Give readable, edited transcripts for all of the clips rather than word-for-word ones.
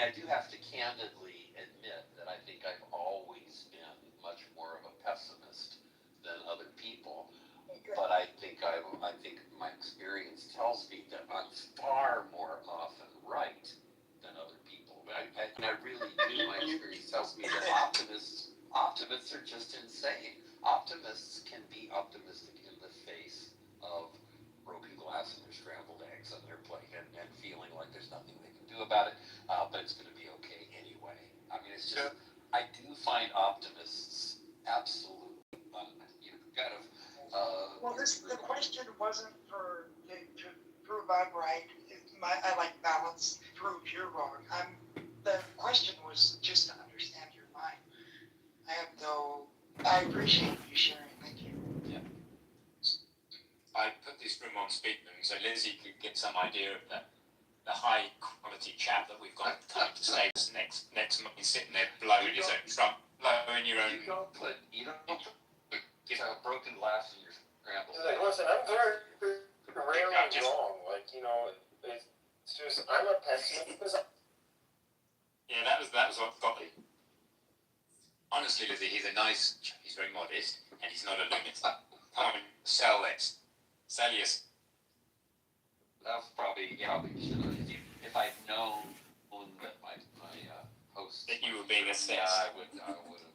mean, I do have to candidly admit that I think I've always been much more of a pessimist than other people. But I think my experience tells me that I'm far more often right than other people. And I really do. My experience tells me that optimists are just insane. Optimists can be optimistic in the face of broken glass and their scrambled eggs on their plate and feeling like there's nothing they can do about it, but it's going to be okay anyway. I mean, it's just, I do find optimists absolutely, kind of. Well, the question wasn't to prove I'm right. I like balance, prove you're wrong. The question was just to understand your mind. I appreciate you sharing. Thank you. Yeah. I put this room on speakerphone so Lizzie could get some idea of the high quality chap that we've got coming to stay next month. He's sitting there blowing his own trumpet, blowing your own. You don't put broken glass in your scrambled eggs. Like, listen, I'm very rarely wrong. Like, it's just, I'm a pessimist because Yeah, that was what got me. Honestly, Lizzie, he's a nice chap. He's very modest, and he's not a lunatic. Come on, sell this. Sell yours. That was probably if I'd known that my host That you were being assessed. Yeah, I would have told him.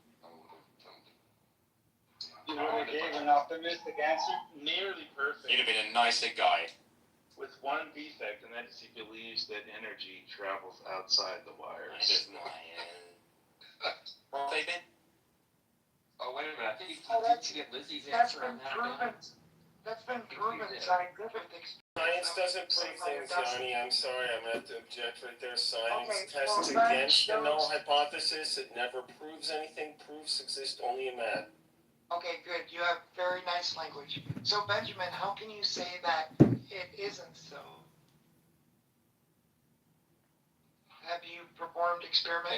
You would have gave an optimistic answer, nearly perfect. You'd have been a nicer guy. With one defect, and that is he believes that energy travels outside the wires. What have they been? Oh, wait a minute. I think That's you get Lizzie's That's answer been on that. proven. That's been proven scientific experience. science doesn't prove things, Johnny. I'm sorry, I'm going to have to object right there. Science Okay, tests well, against the null shows- hypothesis. It never proves anything. Proofs exist only in math. Okay, good. You have very nice language. So, Benjamin, how can you say that it isn't so? Have you performed experiments?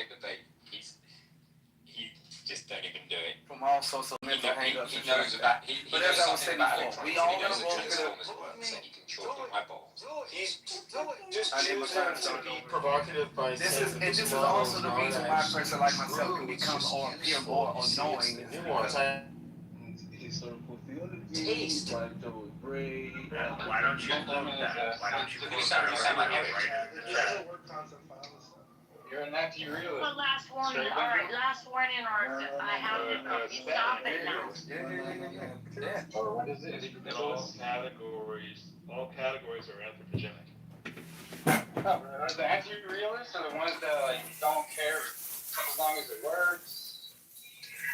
He just don't even do it. From all sorts of mental hang-ups. He knows about. But as I was saying before, we all knows gonna the go through transformers work, so he can shorten my balls. Just I didn't choosing understand to be something. provocative by This saying is, and this is also the reason why a person like myself can become or appear more annoying. nuance. Historical theology, Taste. like Joe Gray. Why don't you call it that? Why don't you sound like Eric? You're an anti-realist. Well, last warning, all right, last warning, or I have to stop it now. Yeah. What is it? All categories are anthropogenic. Are the anti-realists are the ones that don't care as long as it works?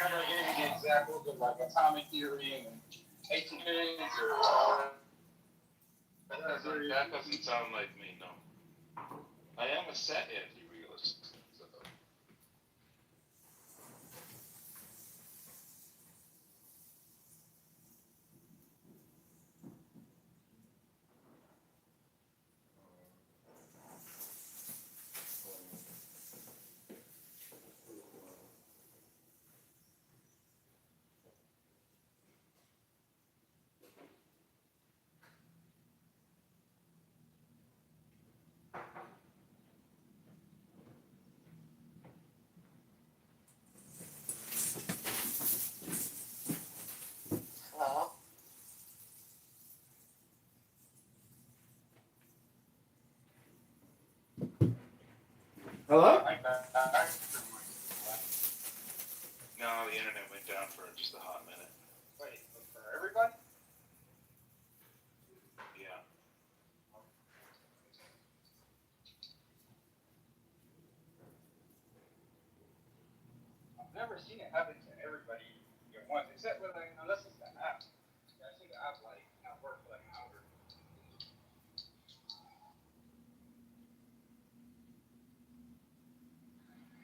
Remember I gave you the examples of atomic theory and atheism or That doesn't sound like me, no. I am a set anti-realist. So. Hello? Hello? No, the internet went down for just a hot minute. Wait, for everybody? Yeah. I've never seen it happen to everybody at once, except unless it's the app. I see the app not work for an hour.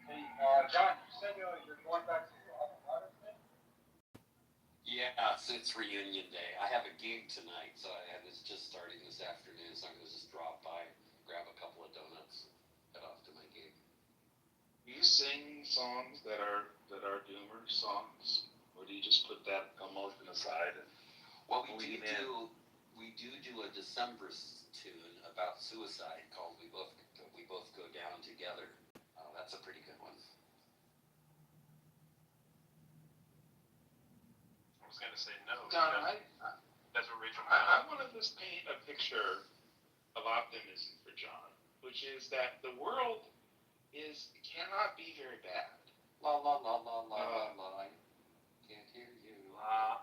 Hey, John, you said you're going back to Colorado today? Yeah, it's reunion day. I have a gig tonight, so it's just starting this afternoon, so I'm going to just drop by, grab a couple of donuts, head off to my gig. Do you sing songs that are doomer songs, or do you just put that emotion aside? Well, we do a December tune about suicide called We Both Go Down Together. was gonna say no. John, That's what Rachel. I want to just paint a picture of optimism for John, which is that the world cannot be very bad. La la la la la la la. I can't hear you. Na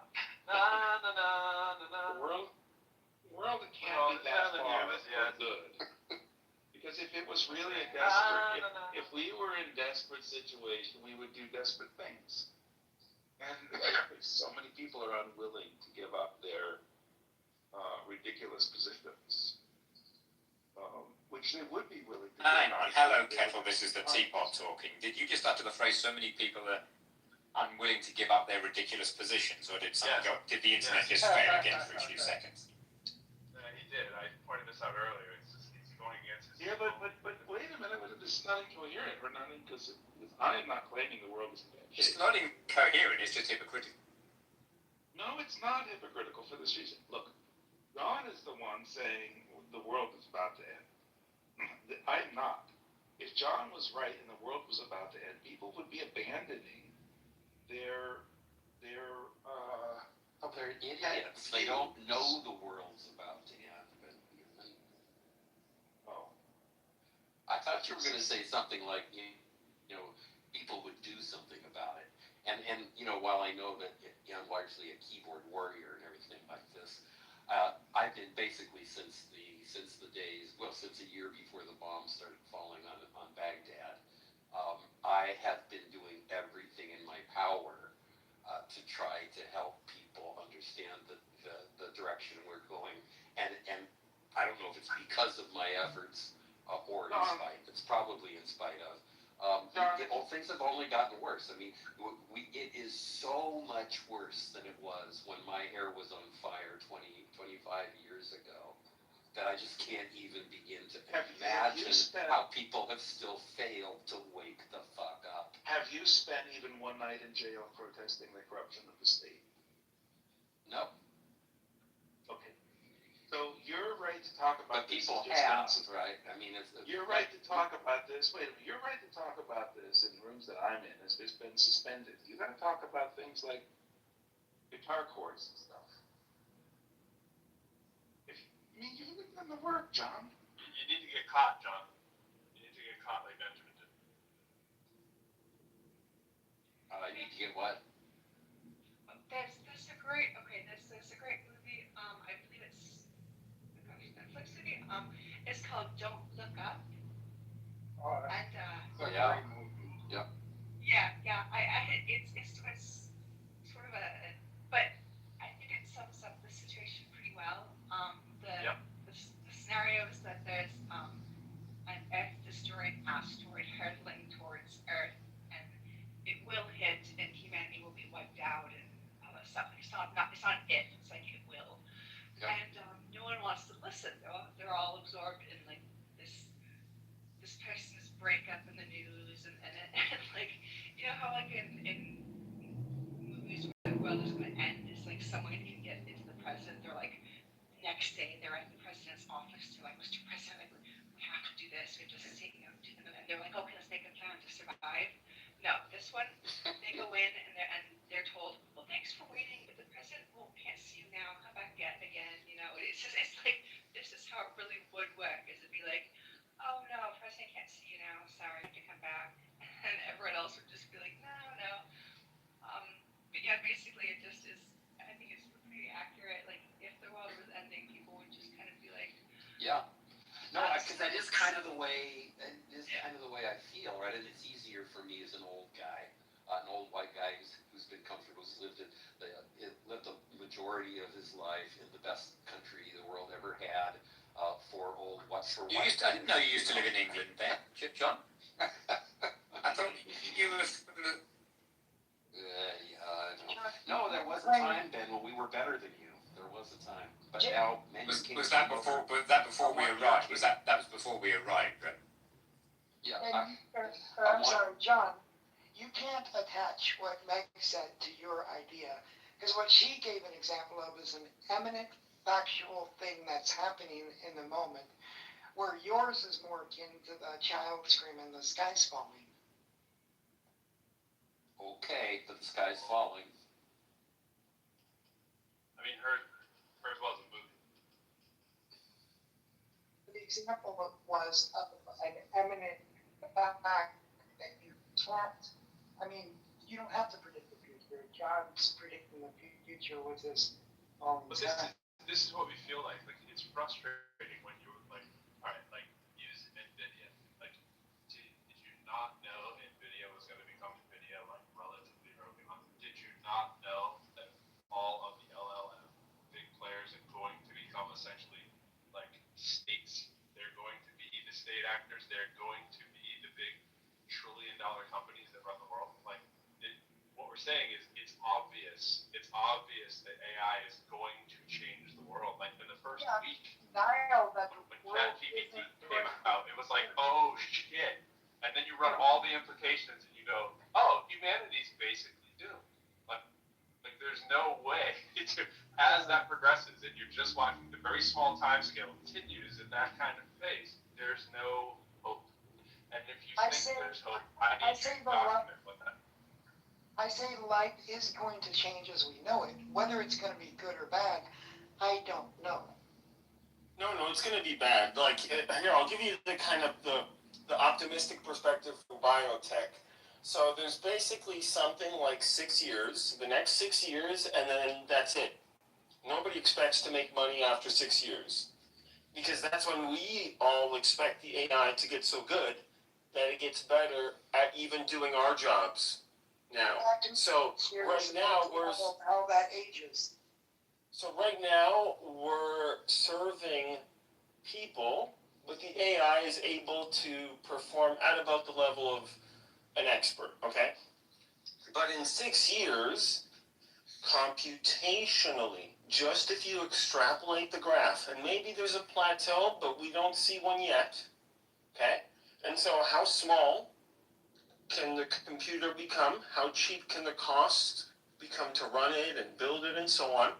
na na na na. The world can't be that far from good. Because if it was really a desperate, if we were in desperate situation, we would do desperate things. And so many people are unwilling to give up their ridiculous positions, which they would be willing to. Hang on, hello Kettle, this is the teapot talking. Did you just utter the phrase so many people are unwilling to give up their ridiculous positions, or did something go, did the internet just fail again for a few seconds? He did. I pointed this out earlier. He's going against his. Yeah, but wait a minute, this is not incoherent or not inclusive. I am not claiming the world is in bad shape. It's not incoherent, it's just hypocritical. No, it's not hypocritical for this reason. Look, John is the one saying the world is about to end. I'm not. If John was right and the world was about to end, people would be abandoning their They're idiots. They don't know the world's about to end. But, oh. I thought you were going to say something like, people would do something about it. And while I know that I'm largely a keyboard warrior and everything like this, I've been basically since the days, since a year before the bombs started falling on Baghdad, I have been doing everything in my power to try to help people understand the direction we're going. And I don't know if it's because of my efforts or in spite. It's probably in spite of. Things have only gotten worse. I mean, it is so much worse than it was when my hair was on fire 25 years ago that I just can't even begin to imagine how people have still failed to wake the fuck up. Have you spent even one night in jail protesting the corruption of the state? No. Okay. So you're right to talk about But people have, right? I mean, you're right to talk about this. Wait a minute. You're right to talk about this in rooms that I'm in. It's been suspended. You got to talk about things like guitar chords and stuff. You haven't done the work, John. You need to get caught, John. You need to get caught like Benjamin did. I need to get what? There's a great movie. I believe it's Netflix movie. It's called Don't Look Up. Oh, And that's a yeah. great movie. Yep. yeah. It's sort of but I think it sums up the situation pretty well. The scenario is that there's an Earth-destroying asteroid hurtling towards Earth, and it will hit, and humanity will be wiped out, and all that stuff. It's not if, it's like it will. Yep. And no one wants to listen. They're all absorbed in like this person's breakup in the news, and like, how like in movies where the world is going to end, it's like someone can get into the president. They're like, next day they're at the president's office. They're like, Mr. President, like, we have to do this. We just say, and they're like, okay, let's make a plan to survive. No, this one, they go in and they're told, well, thanks for waiting, but the president can't see you now. Come back again. It's like, this is how it really would work. Is it'd be like, oh no, president can't see you now. Sorry, you have to come back. And everyone else would just be like, no. But yeah, basically it just is. I think it's pretty accurate. Like, if the world was ending, people would just kind of be like, Yeah. No, because that is kind of the way. I feel, right? And it's easier for me as an old guy, an old white guy who's been comfortable, who's lived the majority of his life in the best country the world ever had. I didn't know you used to live in England, Ben. John. I thought you were. No, there was a time, Ben, when we were better than you. There was a time, but now many Was that before? Was that before we arrived? That was before we arrived? Right? Yeah. I'm sorry, John, you can't attach what Meg said to your idea, because what she gave an example of is an eminent factual thing that's happening in the moment, where yours is more akin to the child screaming, the sky's falling. Okay, but the sky's falling. mean, hers was a movie. The example was of an eminent fact that you can't, I mean, you don't have to predict the future. John's predicting the future with this. But this is what we feel like. Like, it's frustrating when you're like, all right, like, use NVIDIA. Like, did you not know NVIDIA was going to become NVIDIA, like, relatively early on? Did you not know that all of the LLM big players are going to become essentially, like, states? They're going to be the state actors. They're going to be the big trillion-dollar companies that run the world. Like, what we're saying is it's obvious that AI is going to change the world. Like, in the first week, when ChatGPT came out, it was like, oh shit. And then you run all the implications and you go, oh, humanity's basically doomed. Like there's no way to, as that progresses and you're just watching the very small time scale continues at that kind of pace, there's no hope. And if you think there's hope, I need you to document what that is. I say life is going to change as we know it. Whether it's going to be good or bad, I don't know. No, it's going to be bad. Like, here, I'll give you the kind of the optimistic perspective from biotech. So there's basically something like 6 years, the next 6 years, and then that's it. Nobody expects to make money after 6 years. Because that's when we all expect the AI to get so good that it gets better at even doing our jobs now. So right now how that ages. So right now we're serving people, but the AI is able to perform at about the level of an expert, okay? But in 6 years, computationally, just if you extrapolate the graph, and maybe there's a plateau, but we don't see one yet, okay? And so how small can the computer become? How cheap can the cost become to run it and build it and so on?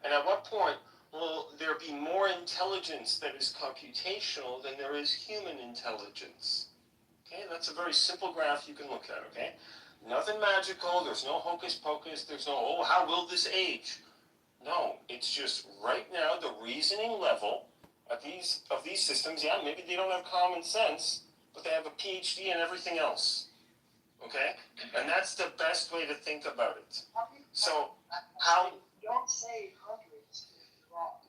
And at what point will there be more intelligence that is computational than there is human intelligence? Okay, that's a very simple graph you can look at, okay? Nothing magical, there's no hocus pocus, there's no, oh, how will this age? No, it's just right now the reasoning level of these systems, yeah, maybe they don't have common sense, but they have a PhD in everything else, okay? And that's the best way to think about it. So, how... Don't say hundreds is wrong.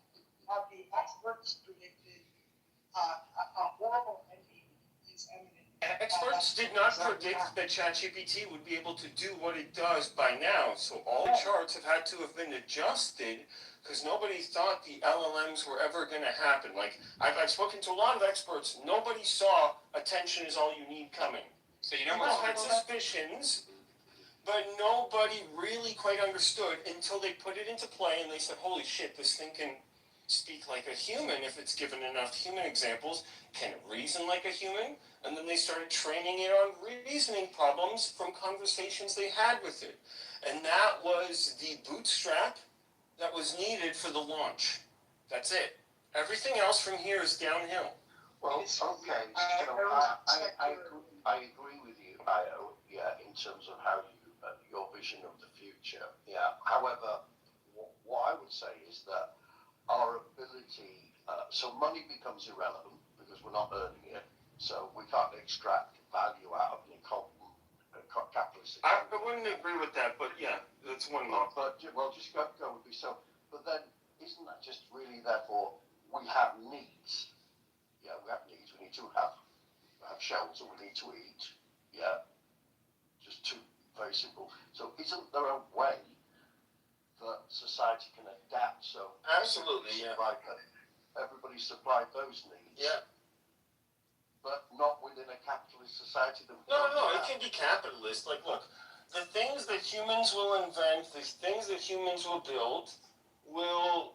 Have the experts predicted a horrible ending is imminent? Experts did not predict that ChatGPT would be able to do what it does by now. So all the charts have had to have been adjusted because nobody thought the LLMs were ever going to happen. Like, I've spoken to a lot of experts. Nobody saw attention is all you need coming. So you know People what's had suspicions, but nobody really quite understood until they put it into play and they said, holy shit, this thing can speak like a human if it's given enough human examples. Can it reason like a human? And then they started training it on reasoning problems from conversations they had with it. And that was the bootstrap that was needed for the launch. That's it. Everything else from here is downhill. Well, okay, so I agree with you, Io, yeah, in terms of how you, your vision of the future, yeah. However, what I would say is that our ability, so money becomes irrelevant because we're not earning it, so we can't extract value out of an capitalist economy. I wouldn't agree with that, but yeah, that's one more. But well, just go with me. So, but then isn't that just really therefore we have needs? Yeah, we have needs. We need to have shelter. We need to eat. Yeah, just two very simple. So, isn't there a way that society can adapt? So, absolutely, yeah. Everybody supplied those needs. Yeah. But not within a capitalist society. No, it can be capitalist. Like, look, the things that humans will invent, the things that humans will build, will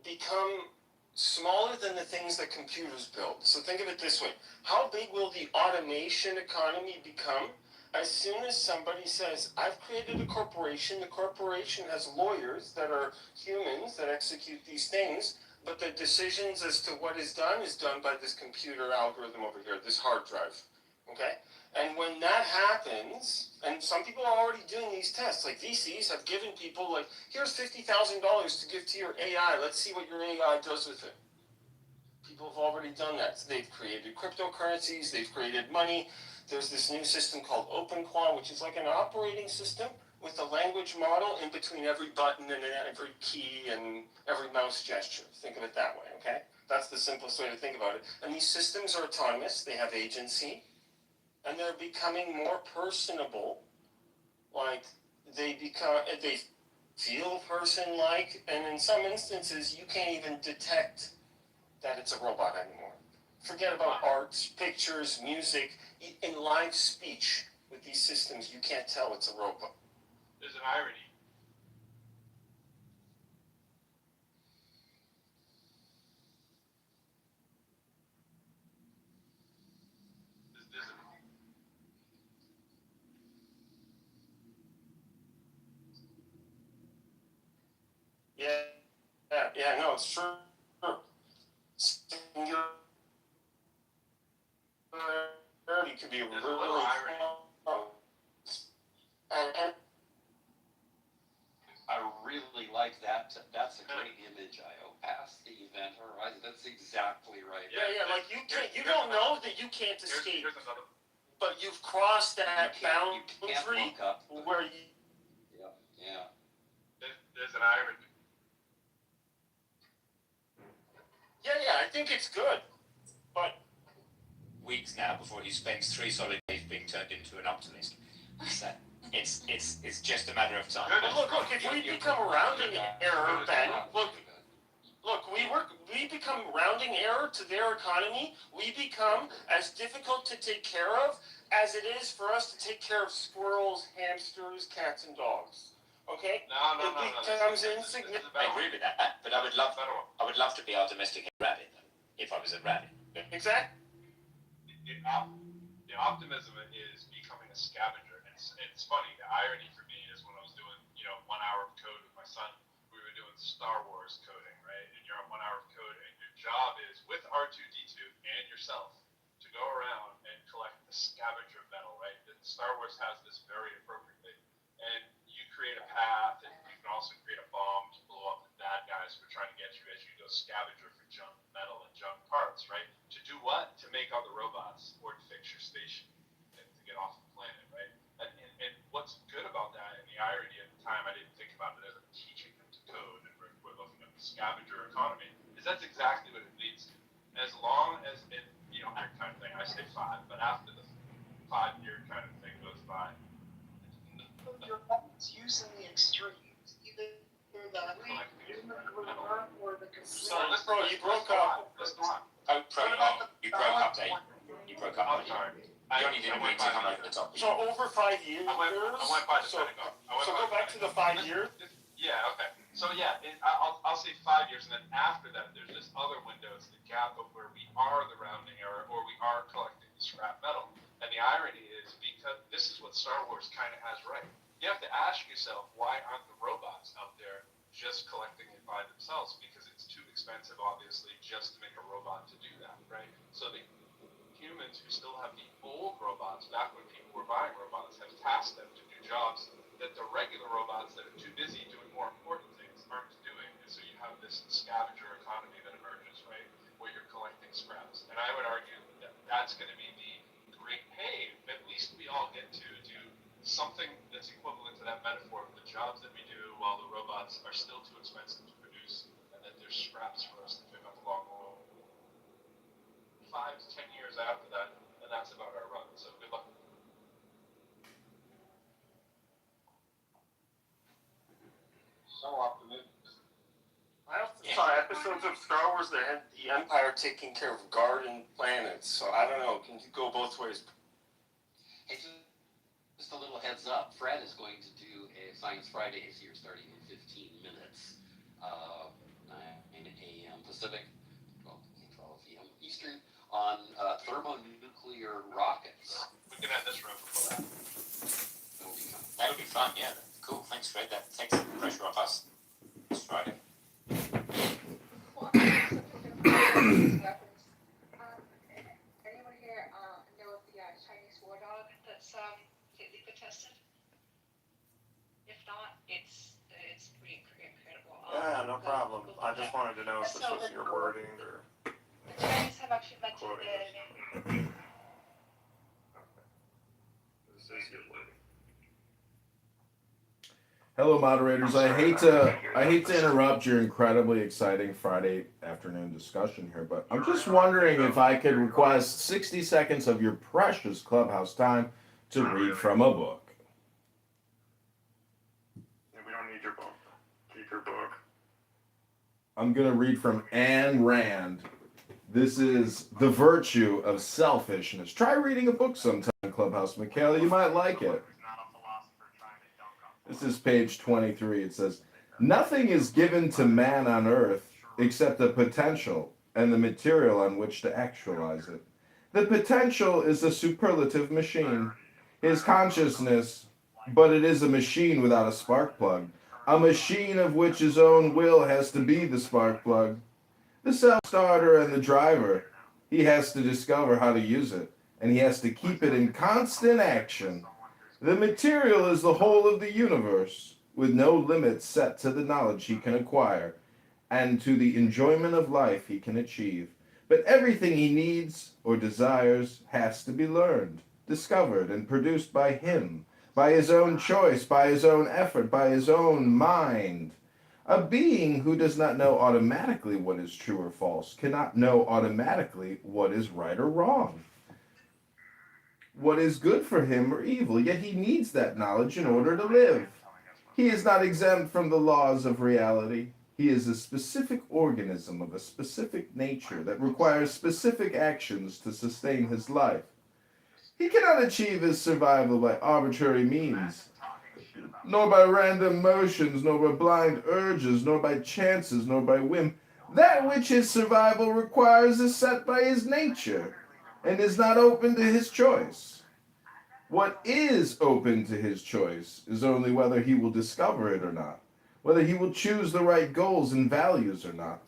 become smaller than the things that computers build. So think of it this way. How big will the automation economy become? As soon as somebody says, I've created a corporation, the corporation has lawyers that are humans that execute these things, but the decisions as to what is done by this computer algorithm over here, this hard drive, okay? And when that that happens, and some people are already doing these tests, like VCs have given people, like, here's $50,000 to give to your AI. Let's see what your AI does with it. People have already done that. So they've created cryptocurrencies, they've created money. There's this new system called OpenQuant, which is like an operating system with a language model in between every button and every key and every mouse gesture. Think of it that way, okay? That's the simplest way to think about it. And these systems are autonomous, they have agency, and they're becoming more personable. Like, they feel person-like, and in some instances, you can't even detect that it's a robot anymore. Forget about art, pictures, music. In live speech with these systems, you can't tell it's a robot. There's an irony. There's a, Yeah, no, it's true. Singularity could be there's a little really irony. and I really like that. That's a great image, I.O. Past the event horizon. That's exactly right. yeah, like you don't know that you can't escape, Here's another. but you've crossed that You can't boundary look up. where you. Yeah. There's an irony. Yeah, I think it's good, but Weeks now before he spends 3 solid days being turned into an optimist. So it's just a matter of time. look, if we become rounding error, Ben, look, we become rounding error to their economy. We become as difficult to take care of as it is for us to take care of squirrels, hamsters, cats, and dogs. Okay? No. It becomes insignificant. I agree with that, but I would love to be our domesticated rabbit, if I was a rabbit. Exactly. The optimism is becoming a scavenger. And it's funny. The irony for me is when I was doing, 1 hour of code with my son, we were doing Star Wars coding, right? And you're on 1 hour of code, and your job is with R2D2 and yourself to go around and collect the scavenger metal, right? Star Wars has this very appropriately, and you create a path, and you can also create a bomb to blow up the bad guys who are trying to get you as you go scavenger for junk metal and junk parts, right? To do what? To make other robots or to fix your station and to get off the planet, right? And what's good about that, and the irony at the time, I didn't think about it as I'm teaching them to code, and we're looking at the scavenger economy, is that's exactly what it leads to. As long as it, that kind of thing, I say 5, but after the 5-year kind of thing goes by, You're always using the extremes, either the human or the complete. Sorry, bro, you broke up. Let's go on. Oh, you broke up, Dave. You broke up. I'm sorry. You only didn't mean to come over the top. So over 5 years. I went by the so Pentagon. go back to the 5 year. Yeah, okay. So yeah, I'll say 5 years, and then after that, there's this other window. It's the gap of where we are the rounding error, or we are collecting the scrap metal. And the irony is, because this is what Star Wars kind of has right. You have to ask yourself, why aren't the robots out there just collecting it by themselves? Because it's too expensive, obviously, just to make a robot to do that, right? So the humans who still have the old robots, back when people were buying robots, have tasked them to do jobs that the regular robots that are too busy doing more important things aren't doing. And so you have this scavenger economy that emerges, right, where you're collecting scraps. And I would argue that that's going to be the great, hey, at least we all get to do something that's equivalent to that metaphor of the jobs that we do while the robots are still too expensive to produce, and that there's scraps for us to pick up along the road. 5 to 10 years after that, and that's about our run. So good luck. So optimistic. I also saw episodes of Star Wars that had the Empire taking care of garden planets, so I don't know, can you go both ways? Hey, just a little heads up. Fred is going to do a Science Fridays here starting in 15 minutes, 9 a.m. Pacific, 12 p.m. Eastern, on thermonuclear rockets. We can have this room before that. That'll be fun, yeah. Cool, thanks, Fred. That takes the pressure off us. It's Friday. Anyone here know of the Chinese war dog that's legal tested? If not, it's pretty incredible. Yeah, no problem. I just wanted to know if this was your wording or The Chinese have actually mentioned quoting the this. This is your wording. Hello, moderators. I hate to interrupt your incredibly exciting Friday afternoon discussion here, but I'm just wondering if I could request 60 seconds of your precious Clubhouse time to read from a book. We don't need your book. Keep your book. I'm going to read from Ayn Rand. This is The Virtue of Selfishness. Try reading a book sometime, Clubhouse Michaela. You might like it. This is page 23. It says, "Nothing is given to man on earth except the potential and the material on which to actualize it. The potential is a superlative machine. His consciousness, but it is a machine without a spark plug. A machine of which his own will has to be the spark plug. The self-starter and the driver. He has to discover how to use it, and he has to keep it in constant action. The material is the whole of the universe, with no limits set to the knowledge he can acquire, and to the enjoyment of life he can achieve. But everything he needs or desires has to be learned, discovered, and produced by him, by his own choice, by his own effort, by his own mind. A being who does not know automatically what is true or false cannot know automatically what is right or wrong, what is good for him or evil, yet he needs that knowledge in order to live. He is not exempt from the laws of reality. He is a specific organism of a specific nature that requires specific actions to sustain his life. He cannot achieve his survival by arbitrary means, nor by random motions, nor by blind urges, nor by chances, nor by whim. That which his survival requires is set by his nature, and is not open to his choice. What is open to his choice is only whether he will discover it or not, whether he will choose the right goals and values or not.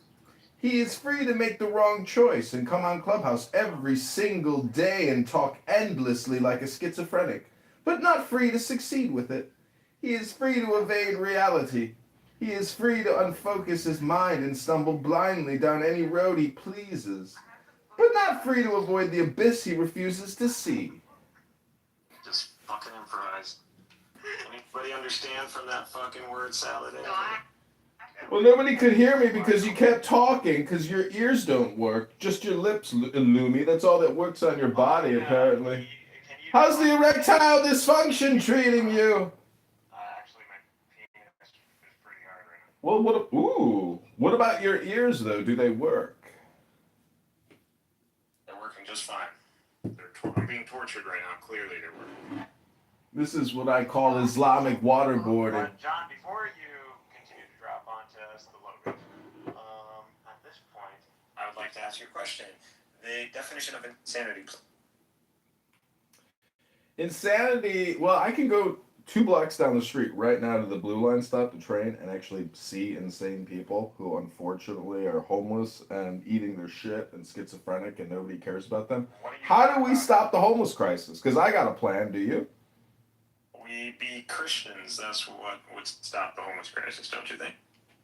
He is free to make the wrong choice and come on Clubhouse every single day and talk endlessly like a schizophrenic, but not free to succeed with it. He is free to evade reality. He is free to unfocus his mind and stumble blindly down any road he pleases, but not free to avoid the abyss he refuses to see." Just fucking improvise. Anybody understand from that fucking word salad? Well, nobody could hear me because you kept talking because your ears don't work. Just your lips, Lumi. That's all that works on your body, apparently. How's the erectile dysfunction treating you? Actually, my penis is pretty hard right now. Well, what about your ears, though? Do they work? They're working just fine. I'm being tortured right now. Clearly, they're working. This is what I call Islamic waterboarding. John, before you continue to drop onto us the logo, at this point, I would like to ask you a question. The definition of insanity. Insanity, well, I can go 2 blocks down the street right now to the Blue Line stop, the train, and actually see insane people who unfortunately are homeless and eating their shit and schizophrenic and nobody cares about them. How do we stop the homeless crisis? Because I got a plan, do you? We be Christians. That's what would stop the homeless crisis, don't you think?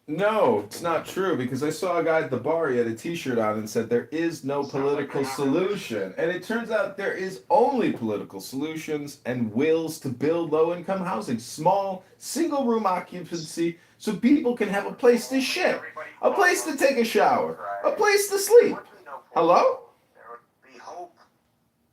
No, it's not true, because I saw a guy at the bar, he had a t-shirt on and said there is no political solution. And it turns out there is only political solutions and wills to build low-income housing. Small, single-room occupancy so people can have a place to shit, a place to take a shower, a place to sleep. Hello? There would be hope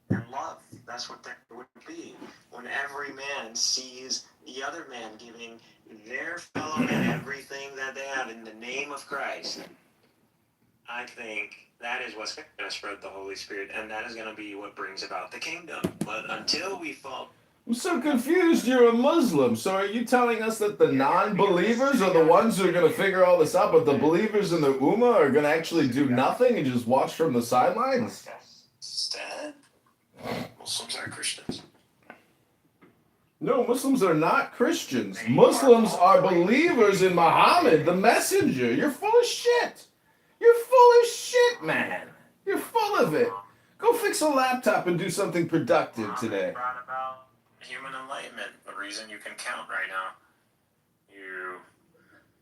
and love. That's what there would be. When every man sees the other man giving their fellow man everything that they have in the name of Christ, I think that is what's going to spread the Holy Spirit, and that is going to be what brings about the kingdom. But until we fall... I'm so confused. You're a Muslim. So are you telling us that the non-believers are the ones who are going to figure all this out, but the believers in the Ummah are going to actually do nothing and just watch from the sidelines? Instead, Muslims are Christians. No, Muslims are not Christians. Muslims are believers in Muhammad, the messenger. You're full of shit. You're full of shit, man. You're full of it. Go fix a laptop and do something productive today. human enlightenment, the reason you can count right now. You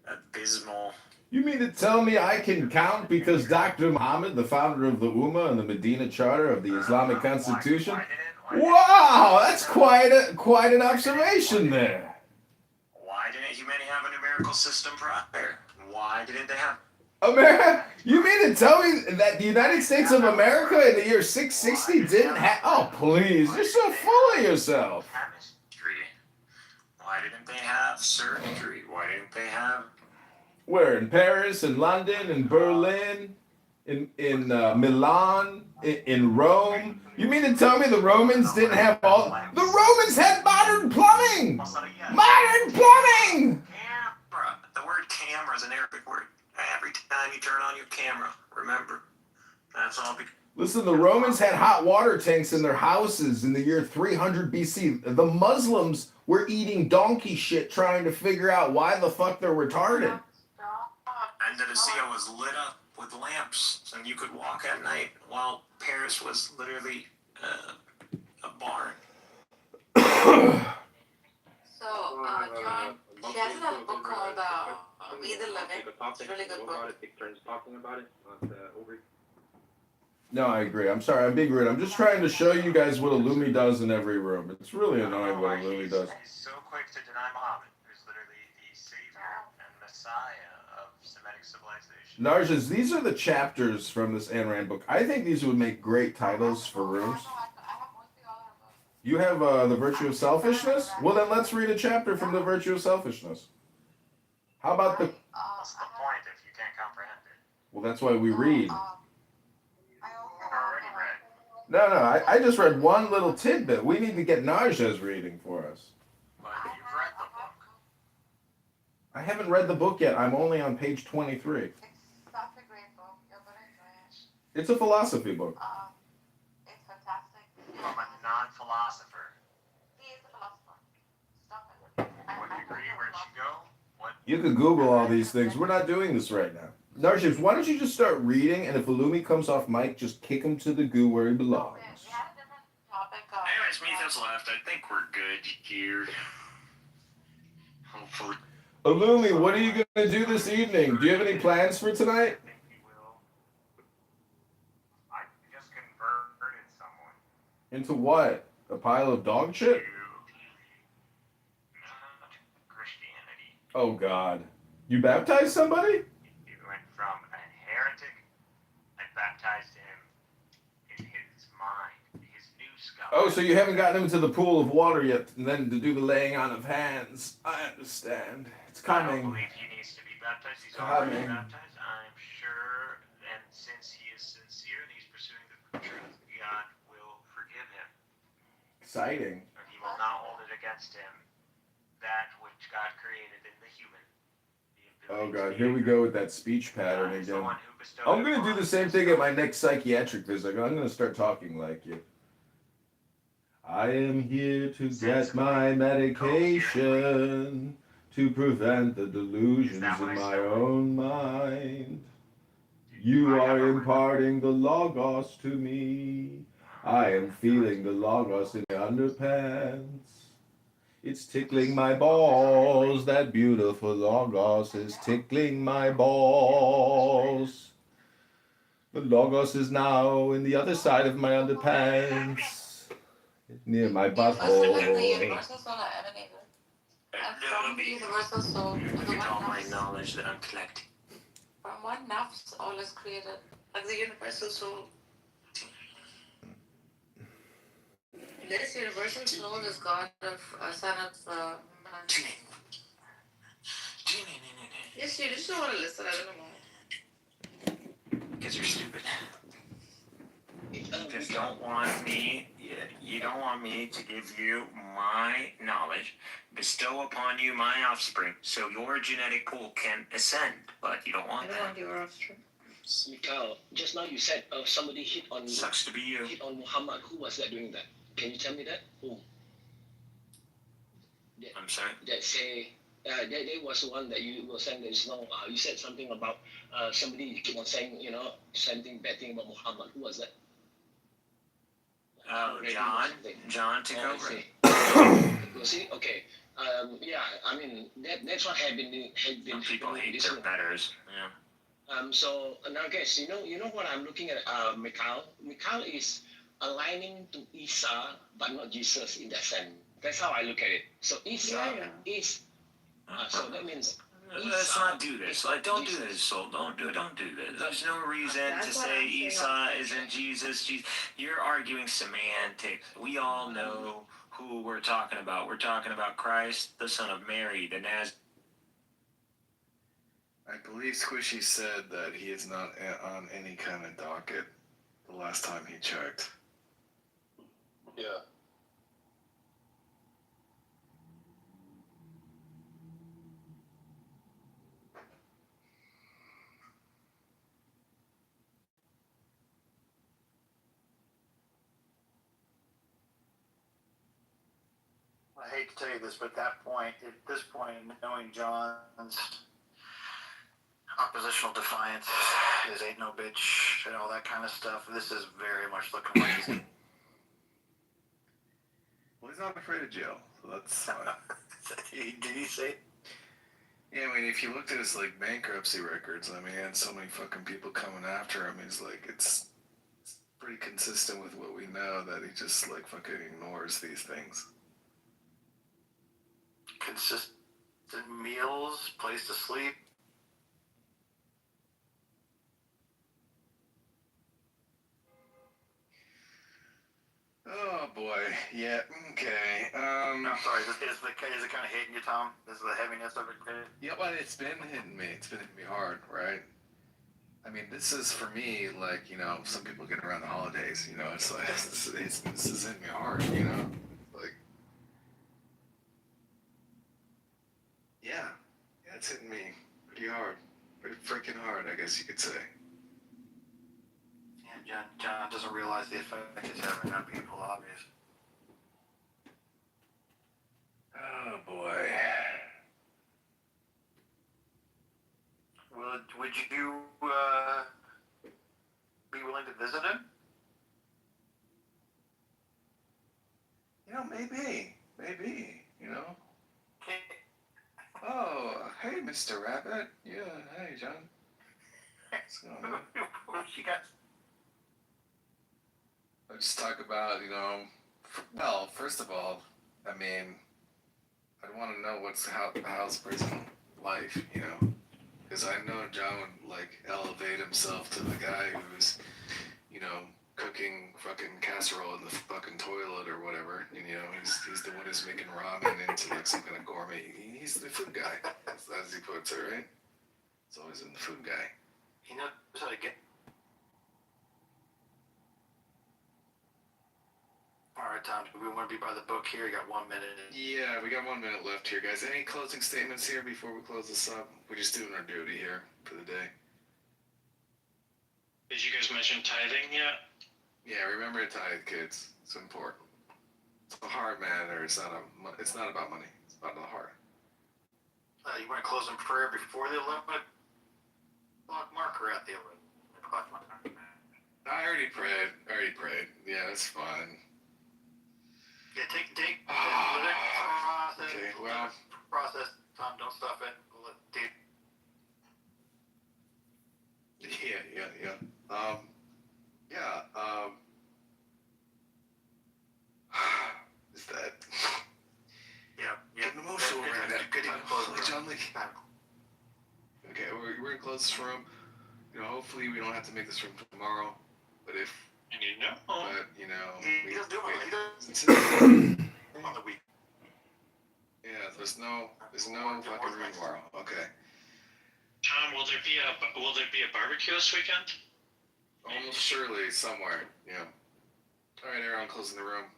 abysmal. You mean to tell me I can count because Dr. Muhammad, the founder of the Ummah and the Medina Charter of the Islamic Constitution? Wow, that's quite an observation there. Why didn't humanity have a numerical system prior? Why didn't they have America? You mean to tell me that the United States of America in the year 660 didn't have... Oh, please, you're so full of yourself. chemistry? Why didn't they have surgery? Why didn't they have... Where? In Paris, in London, in Berlin, in Milan, in Rome? You mean to tell me the Romans didn't have all... The Romans had modern plumbing! Modern plumbing! Camera. The word camera is an Arabic word. Every time you turn on your camera, remember. That's all because... Listen, the Romans had hot water tanks in their houses in the year 300 BC. The Muslims were eating donkey shit trying to figure out why the fuck they're retarded. Andalusia was lit up with lamps, and you could walk at night, while Paris was literally a barn. So, John, she has a book called We the Living. It's a really good book. No, I agree. I'm sorry, I'm being rude. I'm just trying to show you guys what Illumi does in every room. It's really annoying what Illumi does. He's so quick to deny Muhammad, who's literally the savior and messiah of Semitic civilization. Narjas, these are the chapters from this Ayn Rand book. I think these would make great titles for rooms. You have The Virtue of Selfishness? Well, then let's read a chapter from The Virtue of Selfishness. How about the... What's the point if you can't comprehend it? Well, that's why we read. Already read. No, I just read one little tidbit. We need to get Narja's reading for us. But you've read the book. I haven't read the book yet. I'm only on page 23. It's such a great book. You're going to enjoy it. It's a philosophy book. It's fantastic. From a non-philosopher. He is a philosopher. Stop it. What degree, where'd you go? What? You can Google all these things. We're not doing this right now. Narjas, why don't you just start reading, and if Illumi comes off mic, just kick him to the goo where he belongs. We had a different topic. Anyways, Metha's left. I think we're good here. Hopefully. Illumi, what are you going to do this evening? Do you have any plans for tonight? I think he will. I just converted someone. Into what? A pile of dog shit? Christianity. Oh, God. You baptized somebody? He went from a heretic. I baptized him in his mind, his new scholar. Oh, so you haven't gotten him to the pool of water yet, and then to do the laying on of hands. I understand. It's I don't coming. believe he needs to be baptized. He's already baptized. I'm sure, and since he is sincere and he's pursuing the truth, God will forgive him. Exciting. And he will not hold it against him that which God created in the human. Oh, God. Here we go with that speech pattern again. I'm going to do the same thing at my next psychiatric visit. I'm going to start talking like you. I am here to get my medication to prevent the delusions in my own mind. You are imparting the Logos to me. I am feeling the Logos in my underpants. It's tickling my balls. That beautiful Logos is tickling my balls. The Logos is now in the other side of my underpants, near my butthole. The universal soul are emanated. And from the universal soul, Look at all my knowledge that I'm collecting. from one nafs, all is created. Like the universal soul. This universal soul is God of son of man. Yes, you just don't want to listen. I don't know. Because you're stupid. You just don't want me, you don't want me to give you my knowledge, bestow upon you my offspring, so your genetic pool can ascend, but you don't want I don't that. want your offspring. Mikhail, just now you said somebody hit on Sucks to be you. hit on Muhammad. Who was that doing that? Can you tell me that? Who? I'm sorry? That say that was the one that you were saying there is no. You said something about somebody keep on saying something bad thing about Muhammad. Who was that? Oh, John took over. I You see, okay. Yeah, I mean that's what had been People happening in hate this their one. betters. Yeah. So now guys, you know what I'm looking at Mikhail? Mikhail is aligning to Isa but not Jesus in that sense. That's how I look at it. So Isa is so that means Let's not do this. Like, don't do this, Soul. Don't do this. There's no reason to say Esau isn't Jesus. You're arguing semantics. We all know who we're talking about. We're talking about Christ, the Son of Mary, the Nazarene. I believe Squishy said that he is not on any kind of docket the last time he checked. Yeah. I hate to tell you this, but at this point, knowing John's oppositional defiance, his ain't no bitch, and all that kind of stuff, this is very much looking like he's... Well, he's not afraid of jail, so that's fine. Did he say? Yeah, I mean, if you looked at his, like, bankruptcy records, I mean, he had so many fucking people coming after him, he's like, it's pretty consistent with what we know that he just, like, fucking ignores these things. Consistent meals, place to sleep. Oh boy, yeah, okay. I'm sorry, is it kind of hitting you, Tom? Is the heaviness of it? Yeah, but it's been hitting me. It's been hitting me hard, right? I mean, this is for me, like, you know, some people get around the holidays, you know, it's like, this is hitting me hard, you know? Like, yeah, it's hitting me pretty hard. Pretty freaking hard, I guess you could say. Yeah, John doesn't realize the effect it's having on people, obviously. Oh boy. Would you be willing to visit him? You know, maybe, you know? Oh, hey, Mr. Rabbit. Yeah, hey, John. What's going on? What you got? Let's talk about, you know, well, first of all, I mean, I want to know how's prison life, you know? Because I know John would, like, elevate himself to the guy who's, you know, cooking fucking casserole in the fucking toilet or whatever. And, you know, he's the one who's making ramen into, like, some kind of gourmet. He's the food guy, as he puts it, right? He's always in the food guy. He knows how to get... All right, Tom, we want to be by the book here. You got 1 minute. Yeah, we got 1 minute left here, guys. Any closing statements here before we close this up? We're just doing our duty here for the day. Did you guys mention tithing yet? Yeah, remember to tithe, kids. It's important. It's a heart matter. It's not about money. It's about the heart. You want to close in prayer before the 11 o'clock mark or at the 11 o'clock mark? I already prayed. Yeah, it's fine. Yeah, take Okay, well. Process, Tom, don't stuff it. Yeah. Is that? Yeah. Getting emotional right now. Good John Lee. Okay, we're gonna close this room. You know, hopefully we don't have to make this room tomorrow. But if. And you know. But, you know. He doesn't do it. On the week. Yeah, there's no fucking room tomorrow. Okay. Tom, will there be a barbecue this weekend? Almost surely somewhere. Yeah. All right, Aaron, closing the room.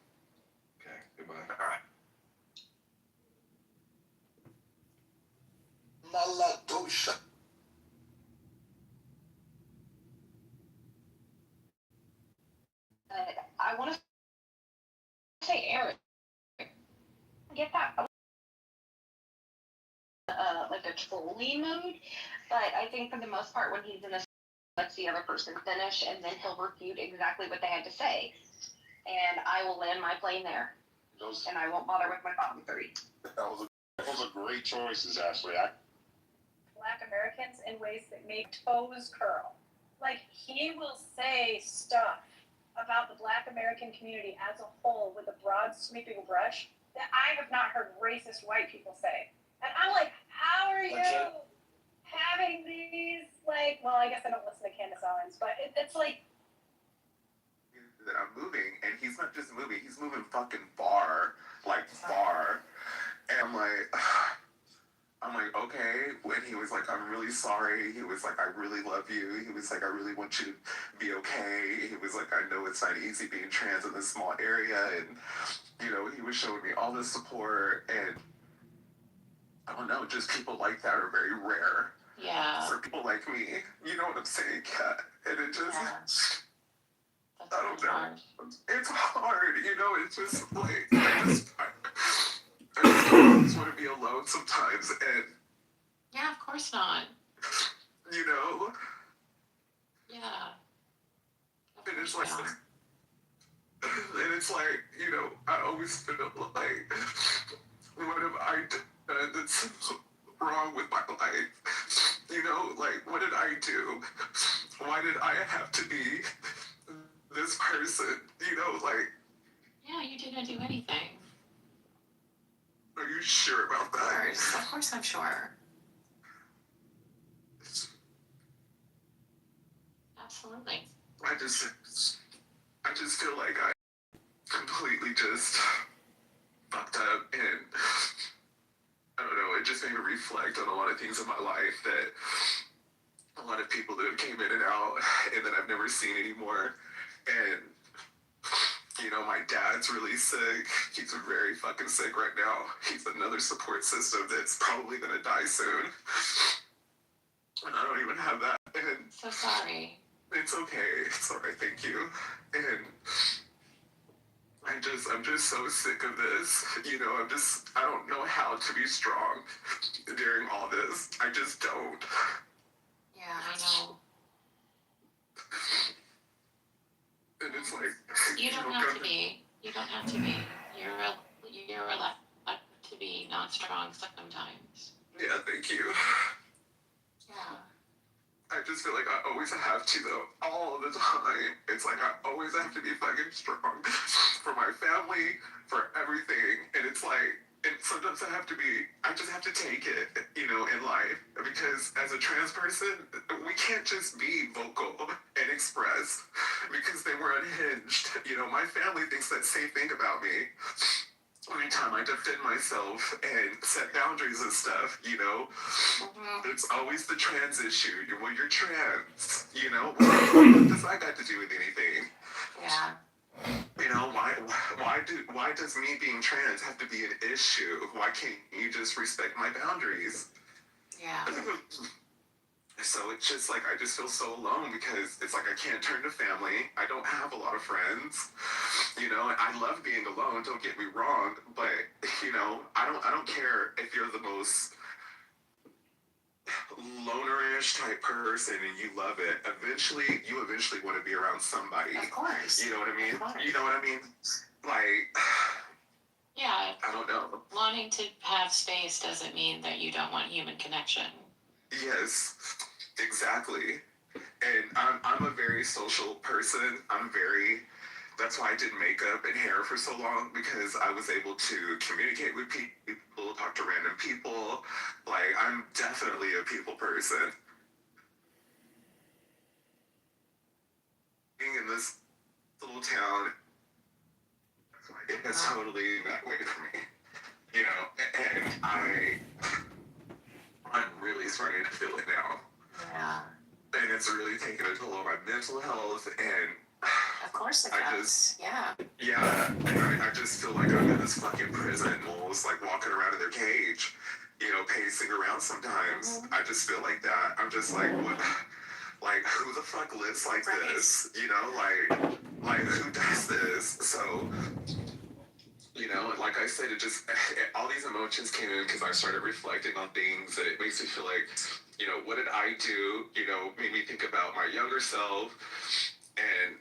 Okay, goodbye. All right. Maladosha. I want to say Eric. Get that like a trolling mode, but I think for the most part when he's in this, lets the other person finish and then he'll refute exactly what they had to say, and I will land my plane there. and I won't bother with my bottom three. Those are great choices, Ashley. Black Americans in ways that make toes curl. Like, he will say stuff about the Black American community as a whole with a broad sweeping brush that I have not heard racist white people say. And I'm like, how are you having these, like, well, I guess I don't listen to Candace Owens, but it's like, that I'm moving, and he's not just moving, he's moving fucking far, like far. And I'm like, okay. When he was like, I'm really sorry. He was like, I really love you. He was like, I really want you to be okay. He was like, I know it's not easy being trans in this small area. And, you know, he was showing me all this support. And I don't know, just people like that are very rare. Yeah. For people like me, you know what I'm saying? Yeah. And it just, I don't know. Hard. It's hard, you know, it's just like, I just want to be alone sometimes, and Yeah, of course not. you know, Yeah. and it's like, you know, I always feel like, what have I done that's wrong with my life? You know, like, what did I do? Why did I have to be this person? You know, like. Yeah, you didn't do anything. Are you sure about that? Of course I'm sure. Absolutely. I just feel like I completely just fucked up, and I don't know, it just made me reflect on a lot of things in my life that a lot of people that have came in and out and that I've never seen anymore. And you know, my dad's really sick. He's very fucking sick right now. He's another support system that's probably gonna die soon. And I don't even have that. And so sorry. It's okay. It's alright, thank you. And I'm just so sick of this. You know, I don't know how to be strong during all this. I just don't. Yeah, I know. And it's like, You don't have to be. You don't have to be. You're allowed to be not strong sometimes. Yeah, thank you. Yeah. I just feel like I always have to, though, all the time. It's like I always have to be fucking strong for my family, for everything. And it's like, and sometimes I just have to take it, you know, in life. Because as a trans person, we can't just be vocal and express because they were unhinged. You know, my family thinks that same thing about me. Anytime I defend myself and set boundaries and stuff, you know, it's always the trans issue. Well, you're trans, you know? What does that got to do with anything? Yeah. You know, why does me being trans have to be an issue? Why can't you just respect my boundaries? Yeah. So it's just like, I just feel so alone because it's like I can't turn to family. I don't have a lot of friends. You know, I love being alone, don't get me wrong, but you know, I don't care if you're the most lonerish type person and you love it. You eventually want to be around somebody. Of course. You know what I mean? Of course. You know what I mean? Like, yeah. I don't know. Wanting to have space doesn't mean that you don't want human connection. Yes, exactly. And I'm a very social person. That's why I did makeup and hair for so long, because I was able to communicate with people, talk to random people. Like, I'm definitely a people person. Being in this little town, it is totally that way for me. You know, and I'm really starting to feel it now. Yeah. And it's really taking a toll on my mental health, and of course it does. Yeah. Yeah, and I just feel like I'm in this fucking prison, almost like walking around in their cage, you know, pacing around sometimes. I just feel like that. I'm just like, what? Like, who the fuck lives like this? You know, like who does this? So, you know, like I said, all these emotions came in because I started reflecting on things, and it makes me feel like, you know, what did I do? You know, made me think about my younger self, and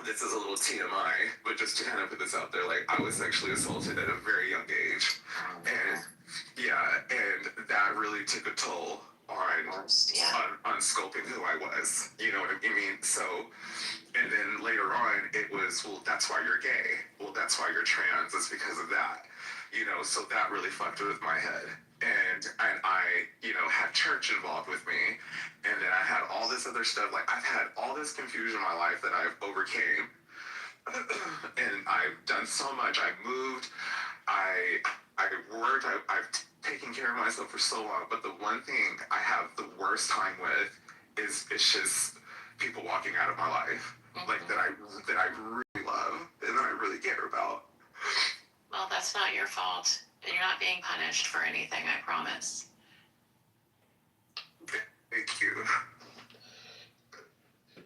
this is a little TMI, but just to kind of put this out there, like I was sexually assaulted at a very young age, and and that really took a toll on scoping who I was. You know what I mean? So, and then later on, it was, well, that's why you're gay. Well, that's why you're trans. It's because of that. You know, so that really fucked with my head. And I, you know, had church involved with me, and then I had all this other stuff. Like I've had all this confusion in my life that I've overcame, and I've done so much. I moved, I worked, I've taken care of myself for so long. But the one thing I have the worst time with is it's just people walking out of my life, like that I really love and that I really care about. Well, that's not your fault. You're not being punished for anything, I promise. Thank you.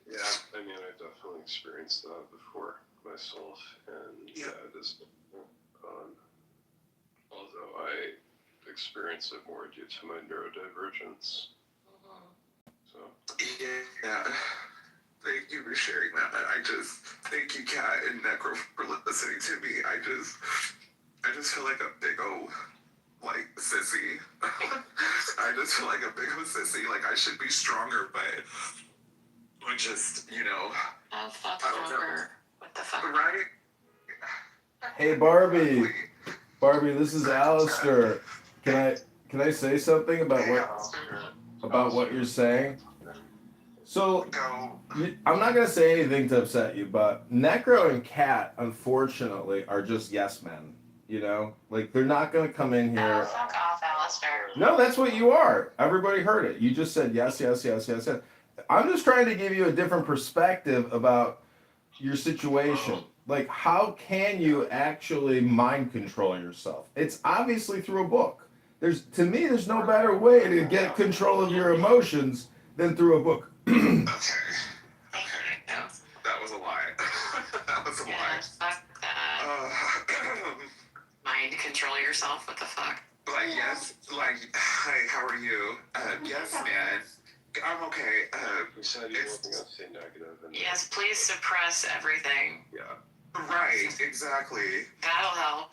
Yeah, I mean, I definitely experienced that before myself, and yeah, it is. Although I experience it more due to my neurodivergence. So. Yeah. Thank you for sharing that. I just thank you, Kat and Necro, for listening to me. I just feel like a big old like sissy. I just feel like a big old sissy. Like I should be stronger, but I just, you know. Oh, fuck stronger. What the fuck? Right? Hey, Barbie. Barbie, this is Alistair. Can I say something about what you're saying? So, I'm not going to say anything to upset you, but Necro and Kat, unfortunately, are just yes men. You know? Like, they're not going to come in here. Oh, fuck off, Alistair. No, that's what you are. Everybody heard it. You just said yes, yes, yes, yes, yes. I'm just trying to give you a different perspective about your situation. Like, how can you actually mind control yourself? It's obviously through a book. To me, there's no better way to get control of your emotions than through a book. Okay. That was a lie. That was a lie. Fuck that. Mind control yourself? What the fuck? Like, yes, like, hi, how are you? Yes, man. I'm okay. You said you weren't going to say negative. Yes, please suppress everything. Yeah. Right, exactly. That'll help.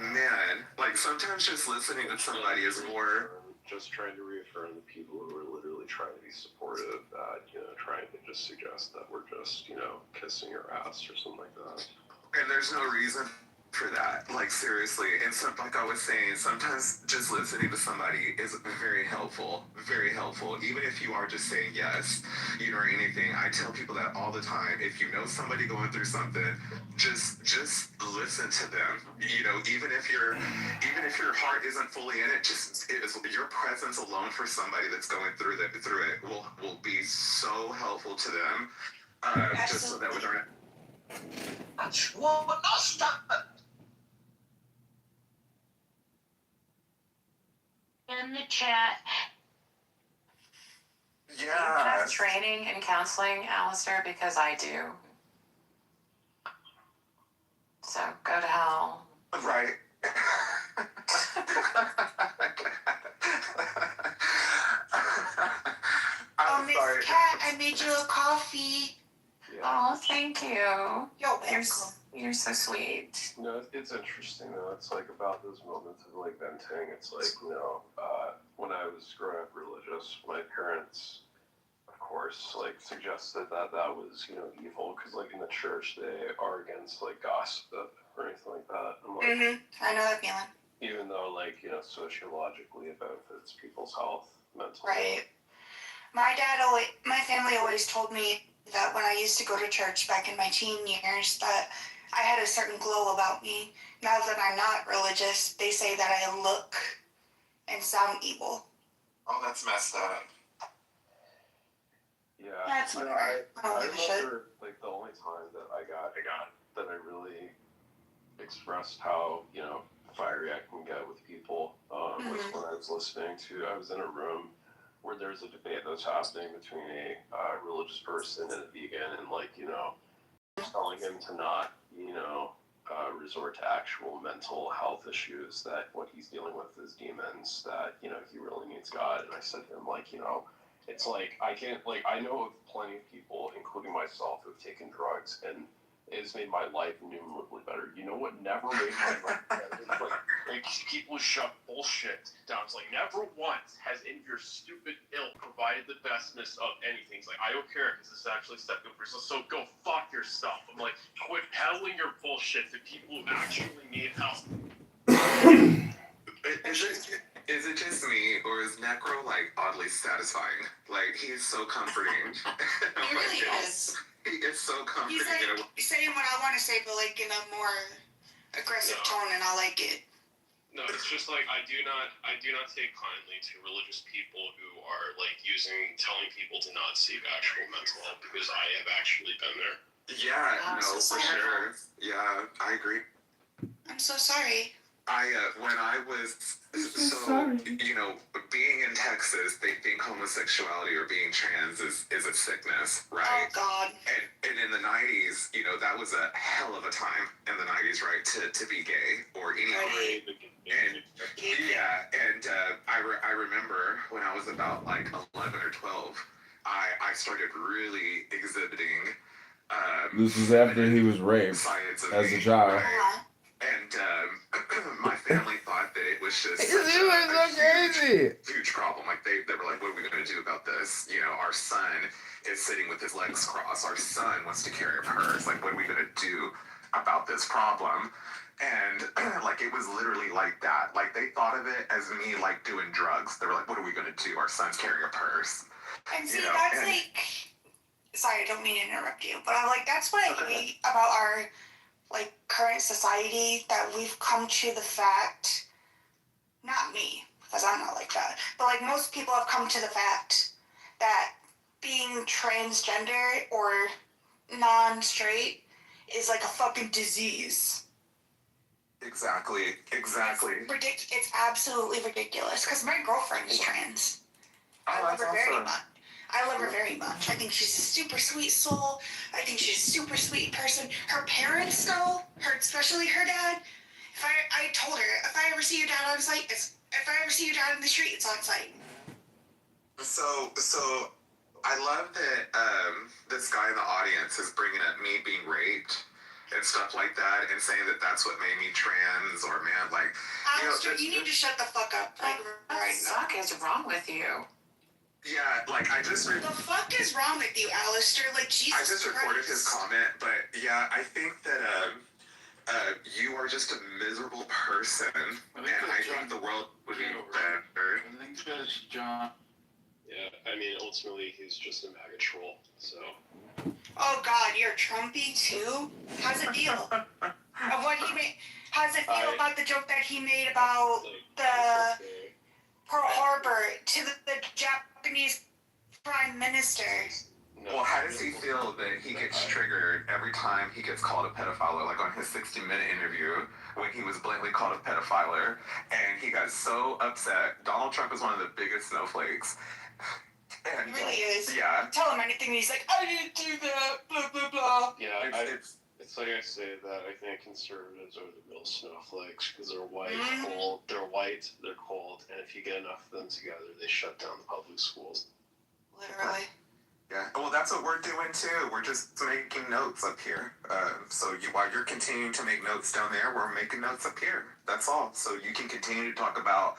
Man, like sometimes just listening to somebody is more. Just trying to reaffirm the people who are literally trying to be supportive, that, you know, trying to just suggest that we're just, you know, kissing your ass or something like that. And there's no reason for that, like seriously. And so, like I was saying, sometimes just listening to somebody is very helpful, even if you are just saying yes, you know, or anything. I tell people that all the time. If you know somebody going through something, just listen to them, you know, even if your heart isn't fully in it, your presence alone for somebody that's going through it will be so helpful to them, just so that we don't. Well, no, stop. In the chat. Yeah. You have training in counseling, Alistair, because I do. So go to hell. Right. Oh, Miss Cat, I made you a coffee. Yeah. Oh, thank you. You're You're so sweet. No, it's interesting though. It's like about those moments of like venting. It's like, you know, when I was growing up religious, my parents, of course, like suggested that was, you know, evil because like in the church they are against like gossip or anything like that. And, like, I know that feeling. even though like, you know, sociologically it benefits people's health, mental Right. My family always told me that when I used to go to church back in my teen years that I had a certain glow about me. Now that I'm not religious, they say that I look and sound evil. Oh, that's messed up. Yeah. That's whatever. I don't give a shit. remember like the only time that I got that I really expressed how, you know, fiery I can get with people was when I was I was in a room where there's a debate that was happening between a religious person and a vegan, and like, you know, telling him to not, you know, resort to actual mental health issues, that what he's dealing with is demons, that, you know, he really needs God. And I said to him, like, you know, it's like, I know of plenty of people, including including myself, who have taken drugs, and it has made my life innumerably better. You know what never made my life better? It's like people shove bullshit down. It's like, never once has any of your stupid ilk provided the bestness of anything. It's like, I don't care because this is actually stepping for yourself, so go fuck yourself. I'm like, quit peddling your bullshit to people who actually need help. Is it just me, or is Necro like oddly satisfying? Like he's so comforting. He really is. He is so comforting. He's like saying what I want to say, but like in a more aggressive tone, and I like it. No, it's just like I do not take kindly to religious people who are like telling people to not seek actual mental help, because I have actually been there. Yeah, I'm no, so for sorry. sure. Yeah, I agree. I'm so sorry. When I was, you know, being in Texas, they think homosexuality or being trans is a sickness, right? Oh, God. And in the 90s, you know, that was a hell of a time in the 90s, right, to be gay or anything. And, yeah, and I remember when I was about like 11 or 12, I started really exhibiting This is after he was raped as a child. right? And my family thought that it was just It was so crazy. huge problem. Like they were like, what are we going to do about this? You know, our son is sitting with his legs crossed. Our son wants to carry a purse. Like, what are we going to do about this problem? And like, it was literally like that. Like, they thought of it as me like doing drugs. They were like, what are we going to do? Our son's carrying a purse. And see, that's like, sorry, I don't mean to interrupt you, but I'm like, that's what I hate about our like current society, that we've come to the fact, not me, because I'm not like that, but like most people have come to the fact that being transgender or non-straight is like a fucking disease. Exactly. It's absolutely ridiculous, because my girlfriend is trans. I love her very much. I think she's a super sweet soul. I think she's a super sweet person. Her parents, though, especially her dad, I told her, if I ever see your dad on site, if I ever see your dad in the street, it's on site. So I love that this guy in the audience is bringing up me being raped and stuff like that, and saying that that's what made me trans, or man, like, Alistair, you need to shut the fuck up, like, right now. What the fuck is wrong with you? Yeah, like I just. The fuck is wrong with you, Alistair? Like, Jesus I just recorded his comment, but yeah, I think that you are just a miserable person, and I think the world would be better. I think that's John. Yeah, I mean, ultimately, he's just a MAGA troll, so. Oh God, you're Trumpy too? How's it feel? Of what he made? How's it feel about the joke that he made about the Pearl Harbor to the Japanese Prime Minister? Well, how does he feel that he gets triggered every time he gets called a pedophile? Like on his 60-minute interview, when he was blatantly called a pedophile, and he got so upset. Donald Trump is one of the biggest snowflakes. And, He really is. Yeah. Tell him anything, and he's like, I didn't do that, blah, blah, blah. Yeah, it's like I say that I think conservatives are the real snowflakes, because they're white, cold, they're cold, and if you get enough of them together, they shut down the public schools. Literally. Yeah, well, that's what we're doing too. We're just making notes up here. While you're continuing to make notes down there, we're making notes up here. That's all. So you can continue to talk about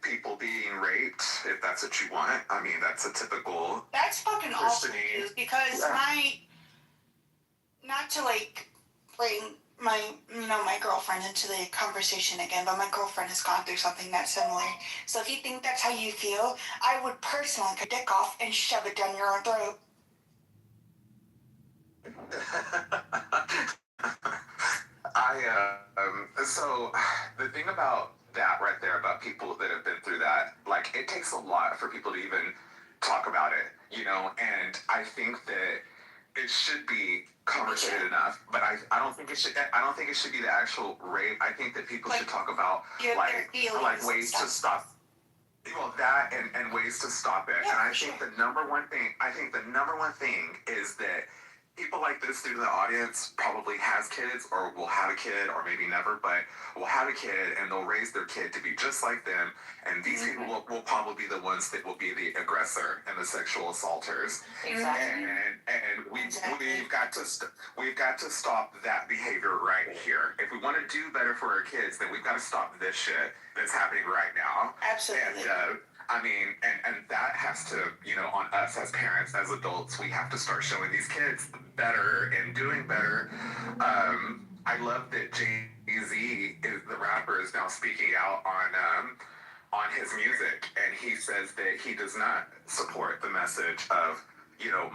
people being raped if that's what you want. I mean, that's a typical. That's fucking awful, dude, because not to like bring my girlfriend into the conversation again, but my girlfriend has gone through something that's similar. So if you think that's how you feel, I would personally cut your dick off and shove it down your own throat. So the thing about that right there, about people that have been through that, like, it takes a lot for people to even talk about it, you know, and I think that it should be conversated enough, but I don't think it should be the actual rape. I think that people should talk about like ways to stop. Well, that and ways to stop it. And I think the number one thing is that people like this student in the audience probably has kids or will have a kid or maybe never, but will have a kid and they'll raise their kid to be just like them. And these people will probably be the ones that will be the aggressor and the sexual assaulters. Exactly. And we've got to stop that behavior right here. If we want to do better for our kids, then we've got to stop this shit that's happening right now. Absolutely. And I mean, and that has to, on us as parents, as adults, we have to start showing these kids better and doing better. I love that Jay-Z, the rapper, is now speaking out on his music, and he says that he does not support the message of,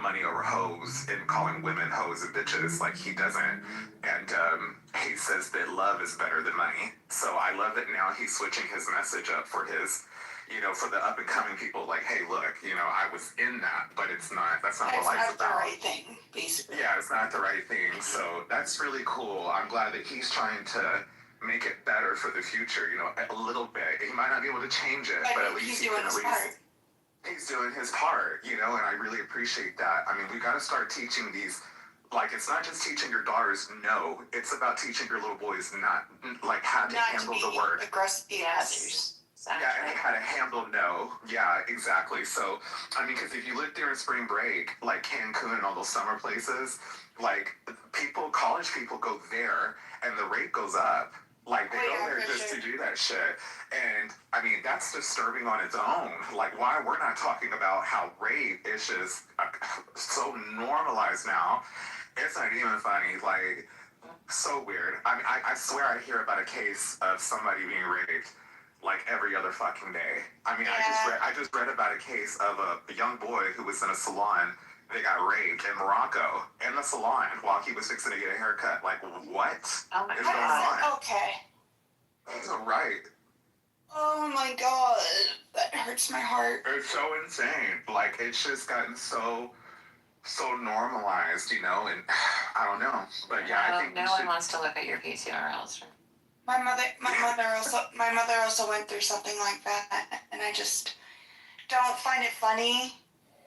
money over hoes and calling women hoes and bitches. Like, he doesn't. And he says that love is better than money. So I love that now he's switching his message up for his, for the up and coming people. Like, hey, look, I was in that, but that's not what life's about. It's not the right thing, basically. Yeah, it's not the right thing. So that's really cool. I'm glad that he's trying to make it better for the future, a little bit. He might not be able to change it, but at least he's doing his part. He's doing his part, and I really appreciate that. I mean, we got to start teaching these, like, it's not just teaching your daughters no, it's about teaching your little boys not, like, how to handle the word. Aggressive. Yes. Exactly. Yeah, and how to handle no. Yeah, exactly. So, I mean, because if you live during spring break, like Cancun and all those summer places, like, college people go there, and the rate goes up. Like, they go there just to do that shit. And, I mean, that's disturbing on its own. Like, why we're not talking about how rape is just so normalized now. It's not even funny. Like, so weird. I mean, I swear I hear about a case of somebody being raped like every other fucking day. I mean, I just read about a case of a young boy who was in a salon. They got raped in Morocco in the salon while he was fixing to get a haircut. Like, what is going on? Okay. That's right. Oh my god, that hurts my heart. It's so insane. Like, it's just gotten so normalized, and I don't know. But yeah, I think no one wants to look at your PCRLs. My mother also went through something like that, and I just don't find it funny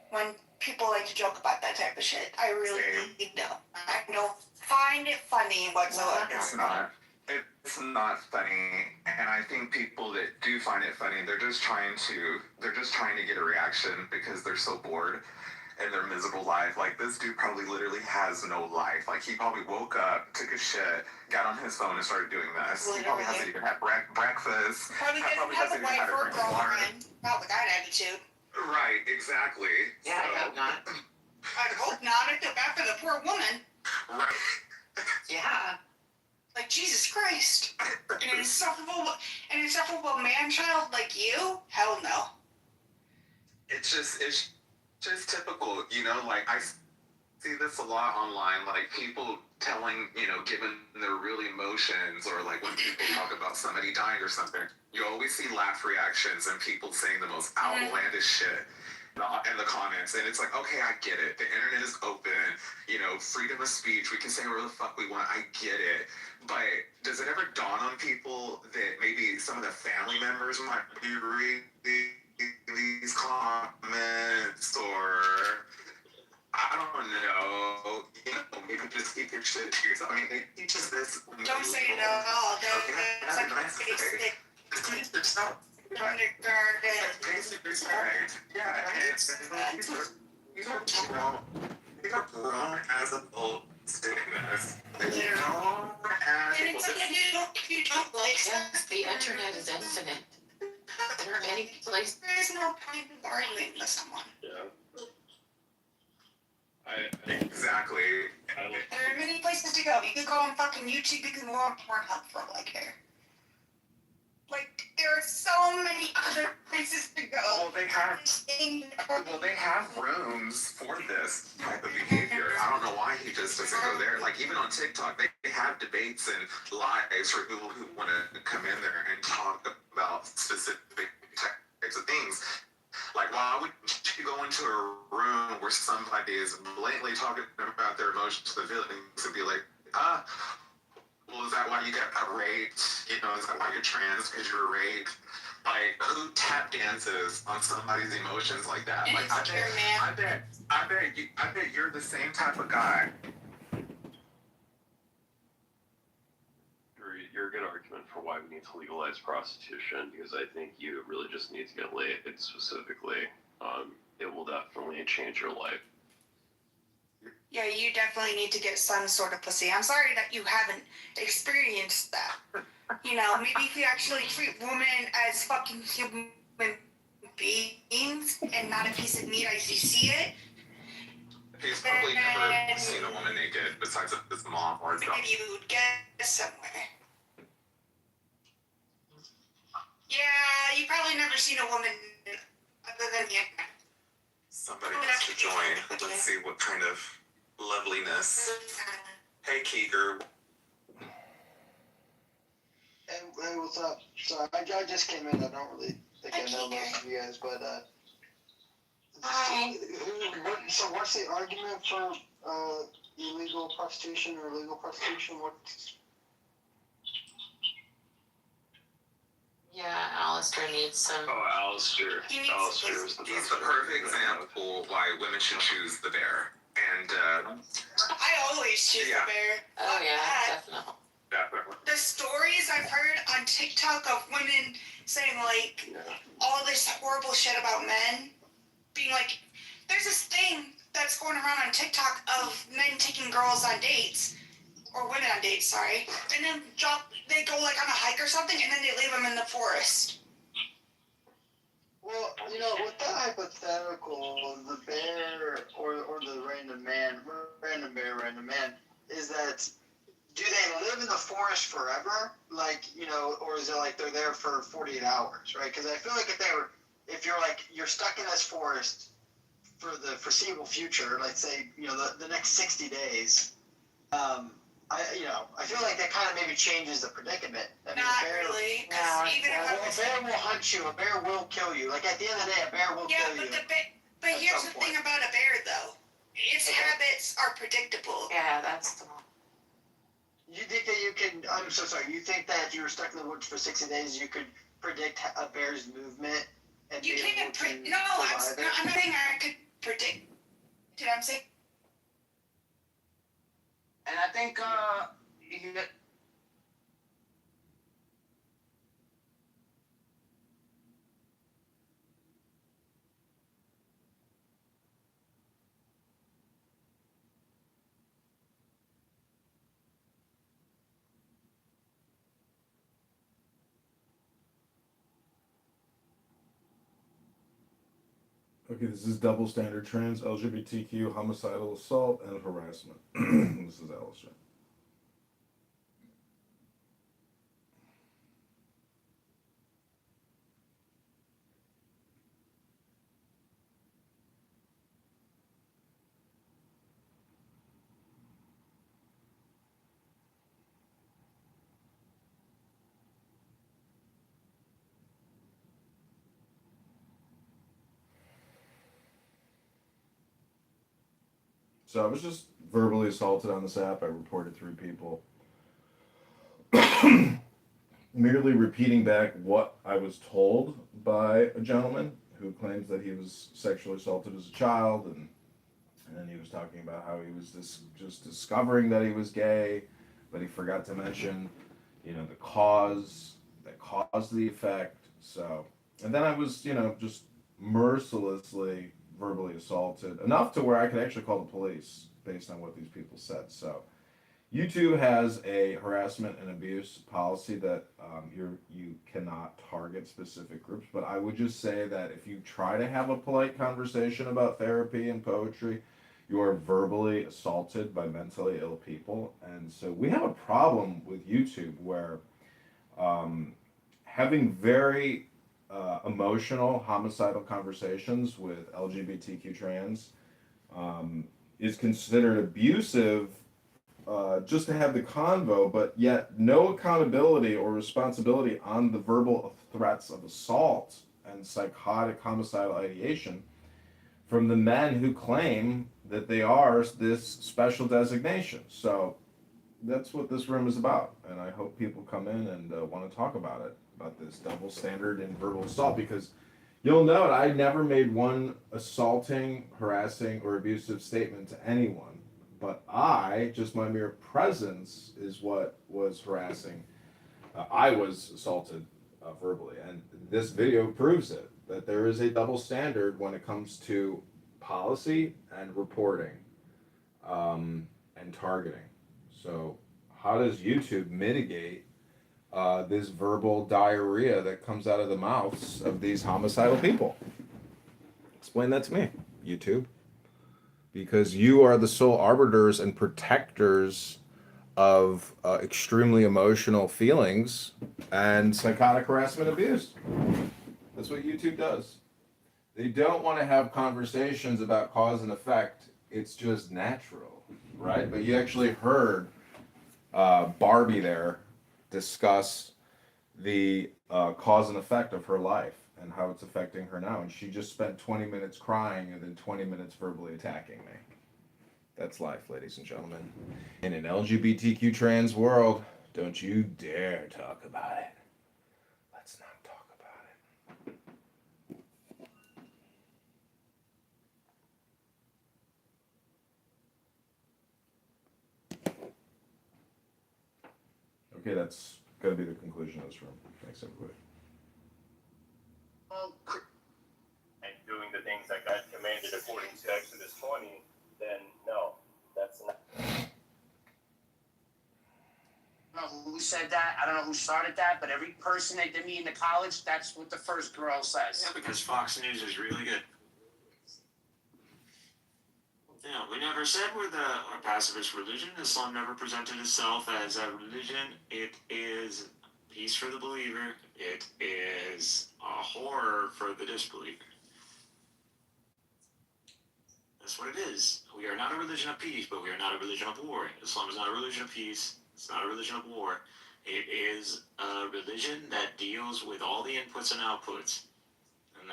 when people like to joke about that type of shit. I really don't. I don't find it funny whatsoever. It's not funny, and I think people that do find it funny, they're just trying to get a reaction because they're so bored in their miserable life. Like, this dude probably literally has no life. Like, he probably woke up, took a shit, got on his phone and started doing this. He probably hasn't even had breakfast. Probably doesn't have a wife or a girlfriend. Not with that attitude. Right, exactly. Yeah, I hope not. I hope not. I feel bad for the poor woman. Right. Yeah. Like, Jesus Christ. An insufferable man-child like you? Hell no. It's just typical, like, I see this a lot online, like, people telling, giving their real emotions, or like when people talk about somebody dying or something, you always see laugh reactions and people saying the most outlandish shit in the comments, and it's like, okay, I get it. The internet is open, freedom of speech. We can say whatever the fuck we want. I get it. But does it ever dawn on people that maybe some of the family members might be reading these comments, or I don't know, maybe just keep your shit to yourself? I mean, they teach us this. Don't say it at all. It's like basic. Basic respect. Yeah, these are grown as adults doing this. And it's like, you don't like Yes, the internet is infinite. There are many places. There's no point in arguing with someone. Yeah. Exactly. There are many places to go. You can go on fucking YouTube. You can go on Pornhub for all I care. Like, there are so many other places to go. Well, they have rooms for this type of behavior. I don't know why he just doesn't go there. Like, even on TikTok, they have debates and lives for people who want to come in there and talk about specific types of things. Like, why would you go into a room where somebody is blatantly talking about their emotions and feelings and be like, well, well, is that why you got raped? You know, is that why you're trans? Because you were raped? Like, who tap dances on somebody's emotions like that? Like, I bet you're the same type of guy. You're a good argument for why we need to legalize prostitution, because I think you really just need to get laid specifically. It will definitely change your life. Yeah, you definitely need to get some sort of pussy. I'm sorry that you haven't experienced that. You know, maybe if you actually treat women as fucking human beings and not a piece of meat as you see it. He's probably never seen a woman naked besides his mom or his dog. Maybe you would get somewhere. Yeah, you probably never seen a woman other than you. Somebody has to join. Let's see what kind of loveliness. Hey, Keeger. Hey, what's up? Sorry, I just came in. I don't really think I know most of you guys, but Hi. So what's the argument for illegal prostitution or legal prostitution? What? Yeah, Alistair needs some. Oh, Alistair. Alistair is the best. He's the perfect example why women should choose the bear. And I always choose the bear. Oh yeah, definitely. The stories I've heard on TikTok of women saying like all this horrible shit about men, being like, there's this thing that's going around on TikTok of men taking girls on dates, or women on dates, sorry, and then they go like on a hike or something, and then they leave them in the forest. Well, you know, with that hypothetical, the bear or the random bear, random man, is that, do they live in the forest forever? Like, you know, or is it like they're there for 48 hours, right? Because I feel like if you're stuck in this forest for the foreseeable future, let's say, you know, the next 60 days, I feel like that kind of maybe changes the predicament. I mean, Not really, because even if a bear will hunt you, a bear will kill you. Like at the end of the day, a bear will kill you. But here's the thing about a bear, though. Its habits are predictable. Yeah, that's the one. You think that you can? I'm so sorry. You think that if you were stuck in the woods for 60 days, you could predict a bear's movement? And You can't predict. No, I'm not saying I could predict. Did I say? And I think Okay, this is double standard trans, LGBTQ, homicidal assault, and harassment. This is Alistair. So I was just verbally assaulted on this app. I reported 3 people. Merely repeating back what I was told by a gentleman who claims that he was sexually assaulted as a child, and then he was talking about how he was just discovering that he was gay, but he forgot to mention, you know, the cause that caused the effect. So, and then I was, you know, just mercilessly verbally assaulted, enough to where I could actually call the police based on what these people said. So YouTube has a harassment and abuse policy that you cannot target specific groups, but I would just say that if you try to have a polite conversation about therapy and poetry, you are verbally assaulted by mentally ill people. And so we have a problem with YouTube where having very emotional, homicidal conversations with LGBTQ trans is considered abusive just to have the convo, but yet no accountability or responsibility on the verbal threats of assault and psychotic homicidal ideation from the men who claim that they are this special designation. So that's what this room is about, and I hope people come in and want to talk about it, about this double standard in verbal assault, because you'll note I never made one assaulting, harassing, or abusive statement to anyone, but just my mere presence is what was harassing. I was assaulted verbally, and this video proves it, that there is a double standard when it comes to policy and reporting and targeting. So, how does YouTube mitigate this verbal diarrhea that comes out of the mouths of these homicidal people? Explain that to me, YouTube. Because you are the sole arbiters and protectors of extremely emotional feelings and psychotic harassment abuse. That's what YouTube does. They don't want to have conversations about cause and effect. It's just natural, right? But you actually heard Barbie there discuss the cause and effect of her life and how it's affecting her now. And she just spent 20 minutes crying and then 20 minutes verbally attacking me. That's life, ladies and gentlemen. In an LGBTQ trans world, don't you dare talk about it. Let's not talk about it. Okay, that's got to be the conclusion of this room. Thanks, everybody. And doing the things that God commanded according to Exodus 20, then no, that's not. I don't know who said that. I don't know who started that, but every person they did me in the college, that's what the first girl says. Yeah, because Fox News is really good. Yeah, we never said we're a pacifist religion. Islam never presented itself as a religion. It is peace for the believer. It is a horror for the disbeliever. That's what it is. We are not a religion of peace, but we are not a religion of war. Islam is not a religion of peace. It's not a religion of war. It is a religion that deals with all the inputs and outputs. And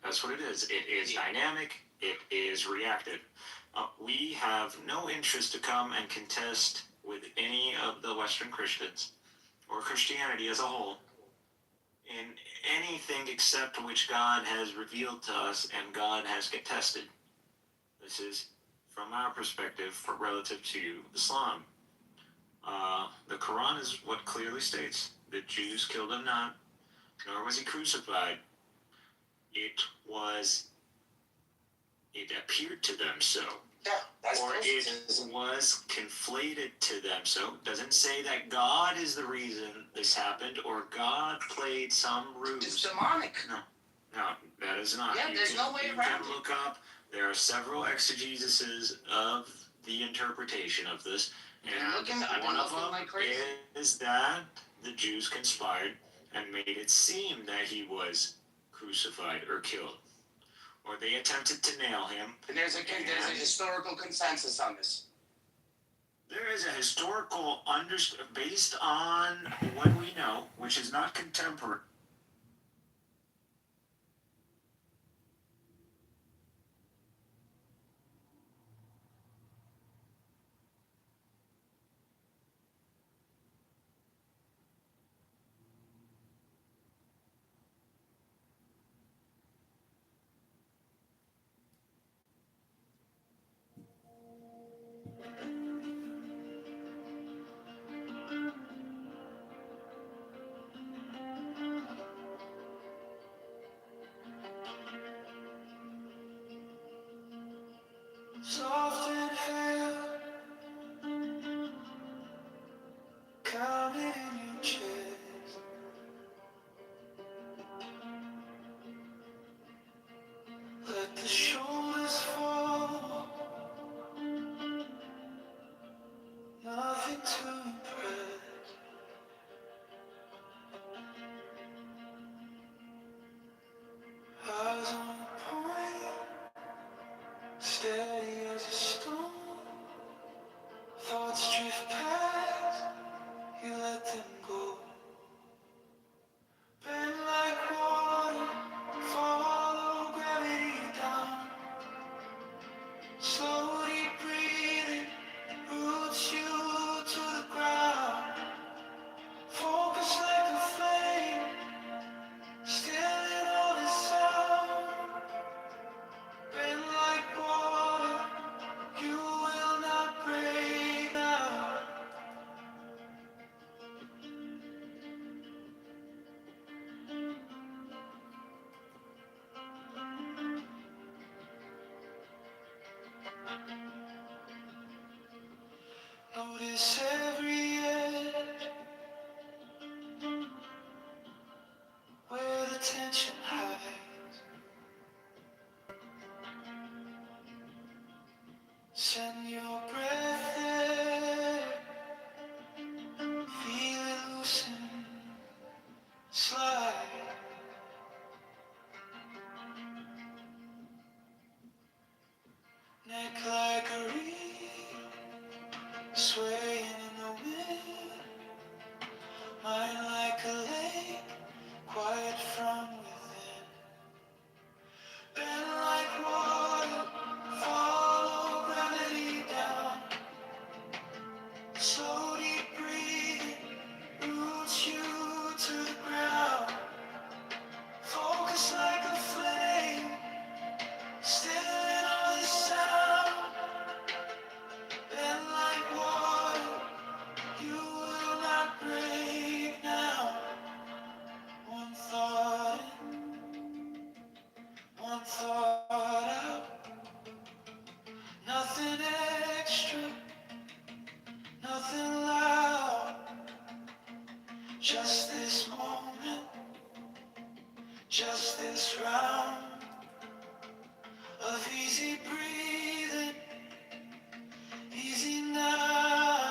that's what it is. It is dynamic. It is reactive. We have no interest to come and contest with any of the Western Christians or Christianity as a whole in anything except which God has revealed to us and God has contested. This is from our perspective relative to Islam. The Quran is what clearly states the Jews killed him not, nor was he crucified. It appeared to them so. Yeah, or it was conflated to them so. It doesn't say that God is the reason this happened or God played some ruse. It's demonic. No, that is not. Yeah, there's no way around it. You can look up. There are several exegeses of the interpretation of this, and one of them is that the Jews conspired and made it seem that he was crucified or killed, or they attempted to nail him. And there's a historical consensus on this. There is a historical based on what we know, which is not contemporary. Soft and hair, counted in your chest. Let the shoulders fall, nothing to impress. Eyes on the point, steady as a Notice every edge where the tension hides. Send your breath there, feel it loosen, slide. Neck like a reed, swaying in the wind. Mind like a lake, quiet from within. Bend like water, follow gravity down. Slow deep breathing, roots you to the ground. Focus like a flame, still in all the sound. Bend like water, you will not break now. One thought in, one thought out. Nothing extra, nothing loud. Just this moment, just this round of easy breathing, easy now.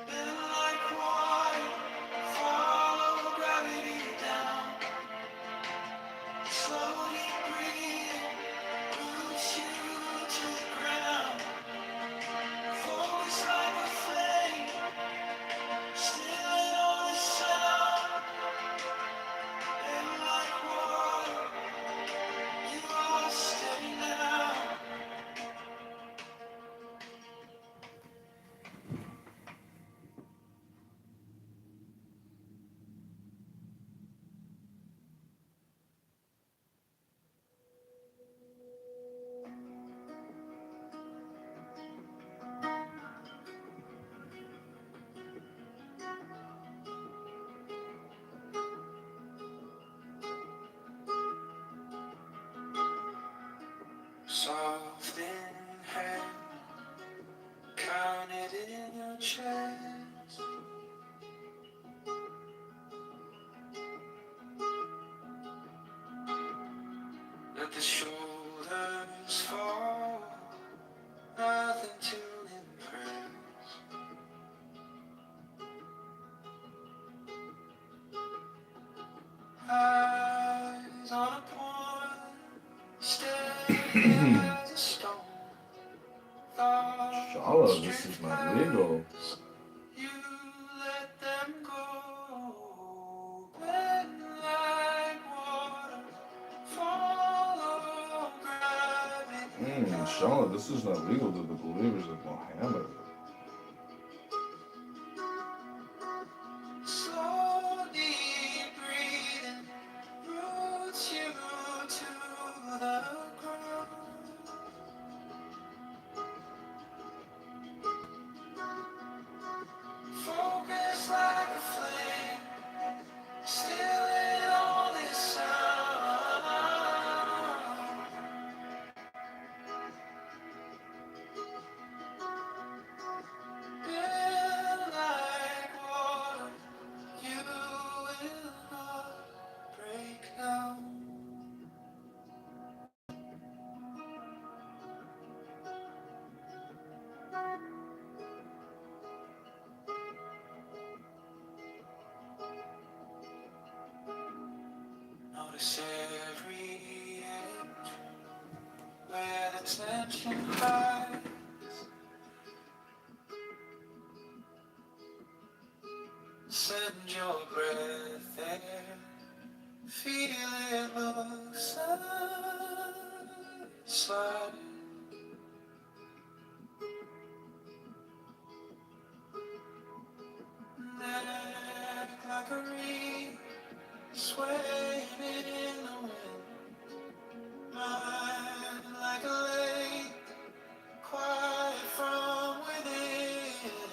Bend like water, follow gravity down. Slowly breathe, roots you to the ground. Focus like a flame, still in all the sound. Bend like water, you are steady now. Soft in hand, count it in your chest. Let the shoulders fall, nothing to impress. Eyes on a point, steady as a stone. Shala, this is not legal. You let them go. Bend like water, follow gravity. Shala, this is not legal to the believers of Muhammad. Slow deep breathing roots you to the ground. Focus like a flame, still in all this sound. Bend like water, you will not break now. Notice every edge where the tension hides. Send your breath there, feel it moves slide. Neck like a reed, swaying in the wind. Mind like a lake, quiet from within.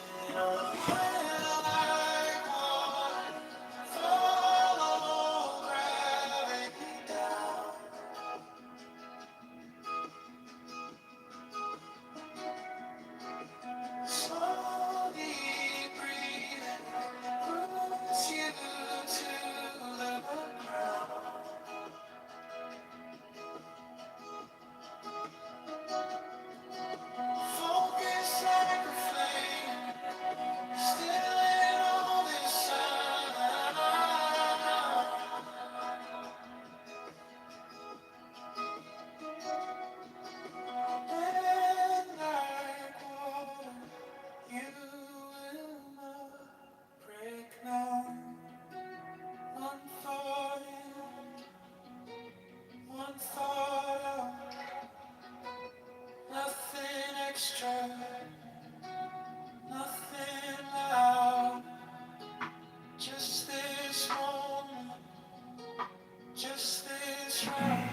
right.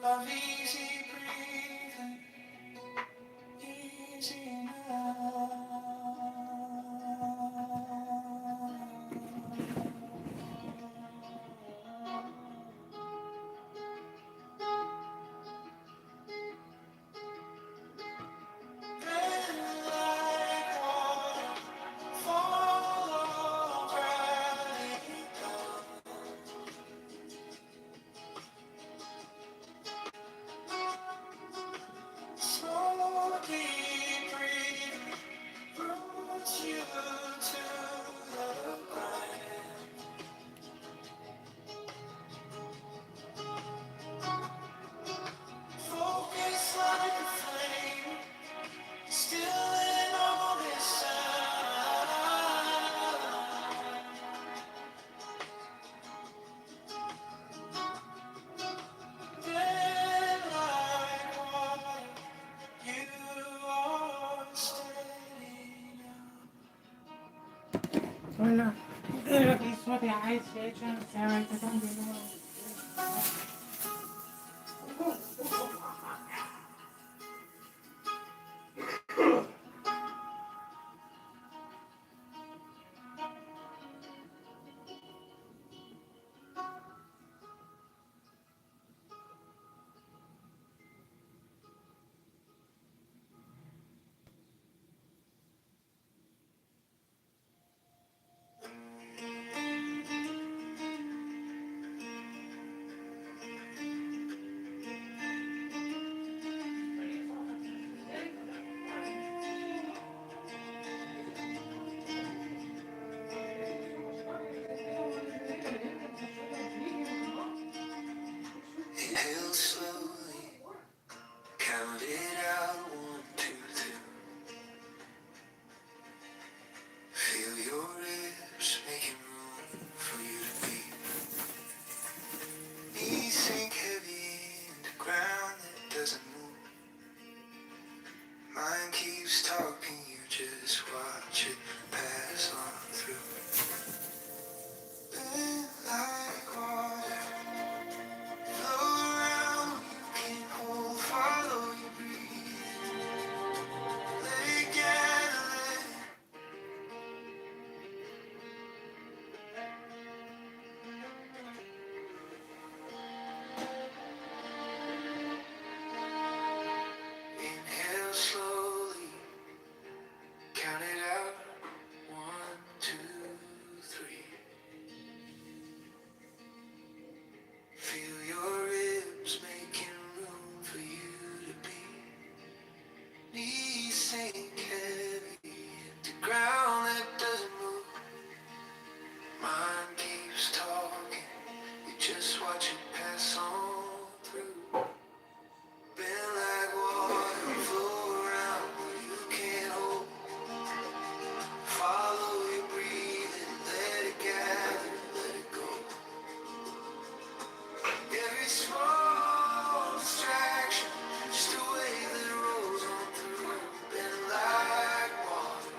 Love easy breathing, easy now. Then like water, follow gravity down. Slowly breathe, roots you to the ground. Focus like a flame, still in all this sound. Then like water, you are steady now. Hola. It's what the eyes vision, Sarah, I don't know. Inhale slowly, count it out, 1, 2, 3. Feel your ribs making room for you to be. Knees sink heavy into ground that doesn't move. Mind keeps talking, you just watch it pass on through. Bend like water, flow around, you can hold, follow your breath. Let it gather, inhale slowly, count it out, 1, 2, 3. Feel your ribs making room for you to be. Knees sink heavy into ground that doesn't move. Mind keeps talking, you just watch it pass on through. Bend like water, flow around where you can't hold. Follow your breathing, let it gather, let it go. Every small distraction, just a wave that rolls on through. Bend like water.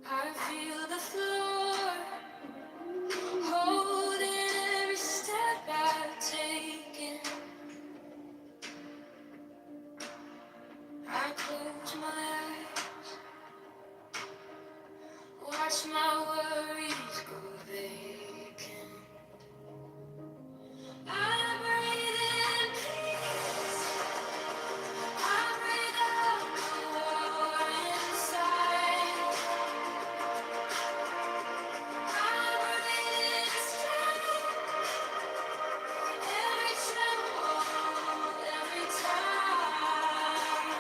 I feel the floor, holding every step I've taken. I close my eyes, watch my worries go vacant. I breathe in peace, I breathe out the war inside. I breathe in strength, every tremble, every time.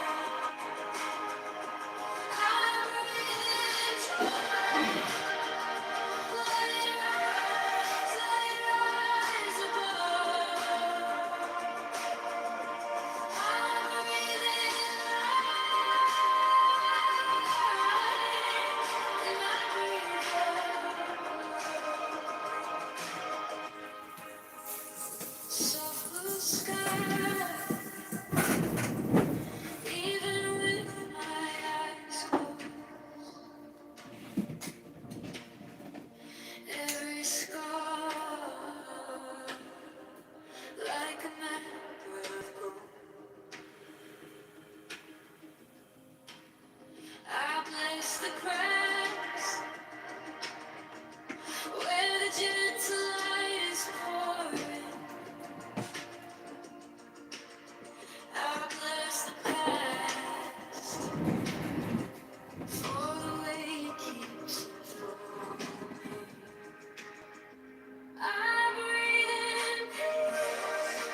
I breathe in joy. Soft blue sky, even with my eyes closed. Every scar, like a map of hope. I place the cracks where the gentle light is pouring. I bless the past for the way it keeps flowing. I breathe in peace.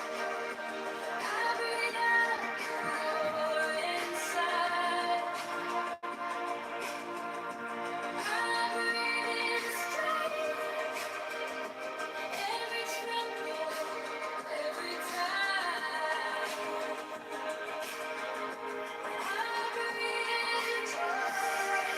I breathe out war inside. I breathe in strength. Every tremble, every time. I breathe in joy.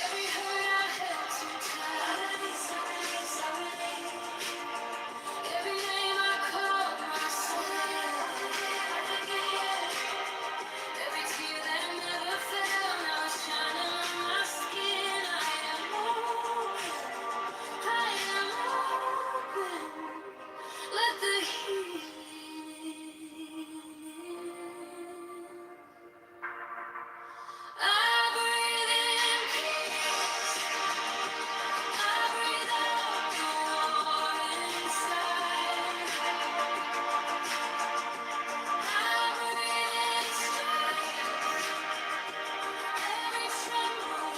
Every hurt I held too tight. Every name I called myself. Every tear that never fell, now it's shining on my skin. I am open. Let the healing in. I breathe in peace. I breathe out the war inside. I breathe in strength, every tremble,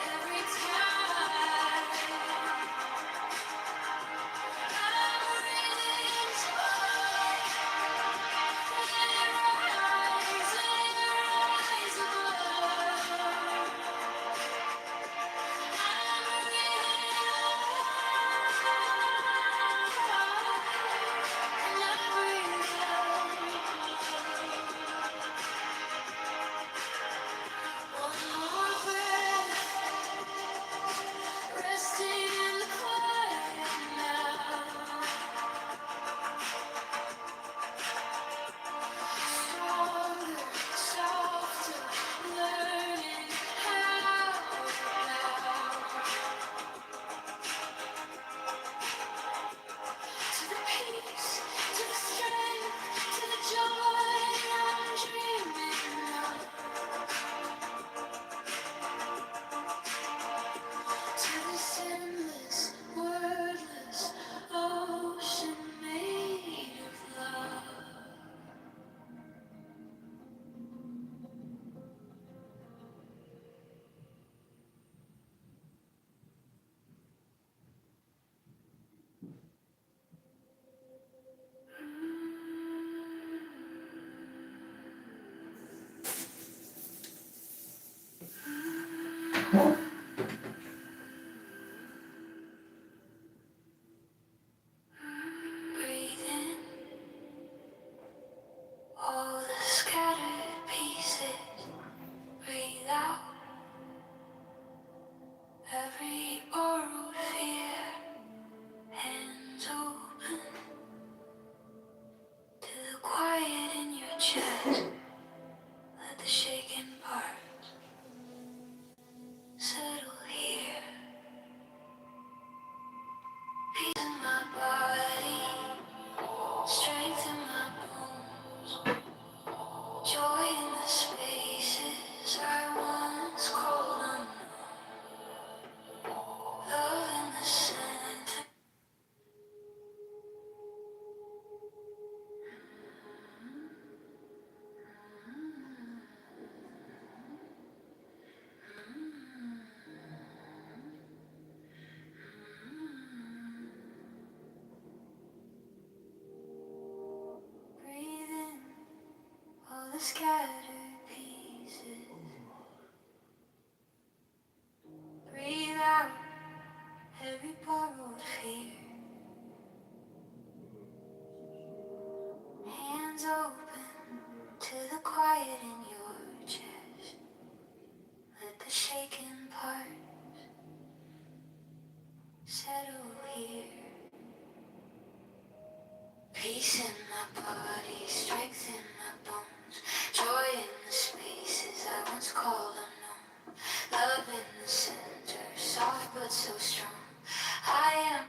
every time. I breathe in joy, let it rise above. Resting in the quiet now. Stronger, softer, learning how now. To the peace, to the strength, to the joy I'm dreaming of. To this endless, wordless ocean made of love. Breathe chest. Let the shaken part settle here. Peace in my body, strength in my bones, joy in the spaces I once called unknown, love in the center. Breathe in all the scattered pieces. Breathe out every borrowed fear. Hands open to the quiet in your chest. Let the shaken part settle here. Peace in my body, strength in my bones, joy in the spaces I once called unknown, love in the center, soft but so strong. I am.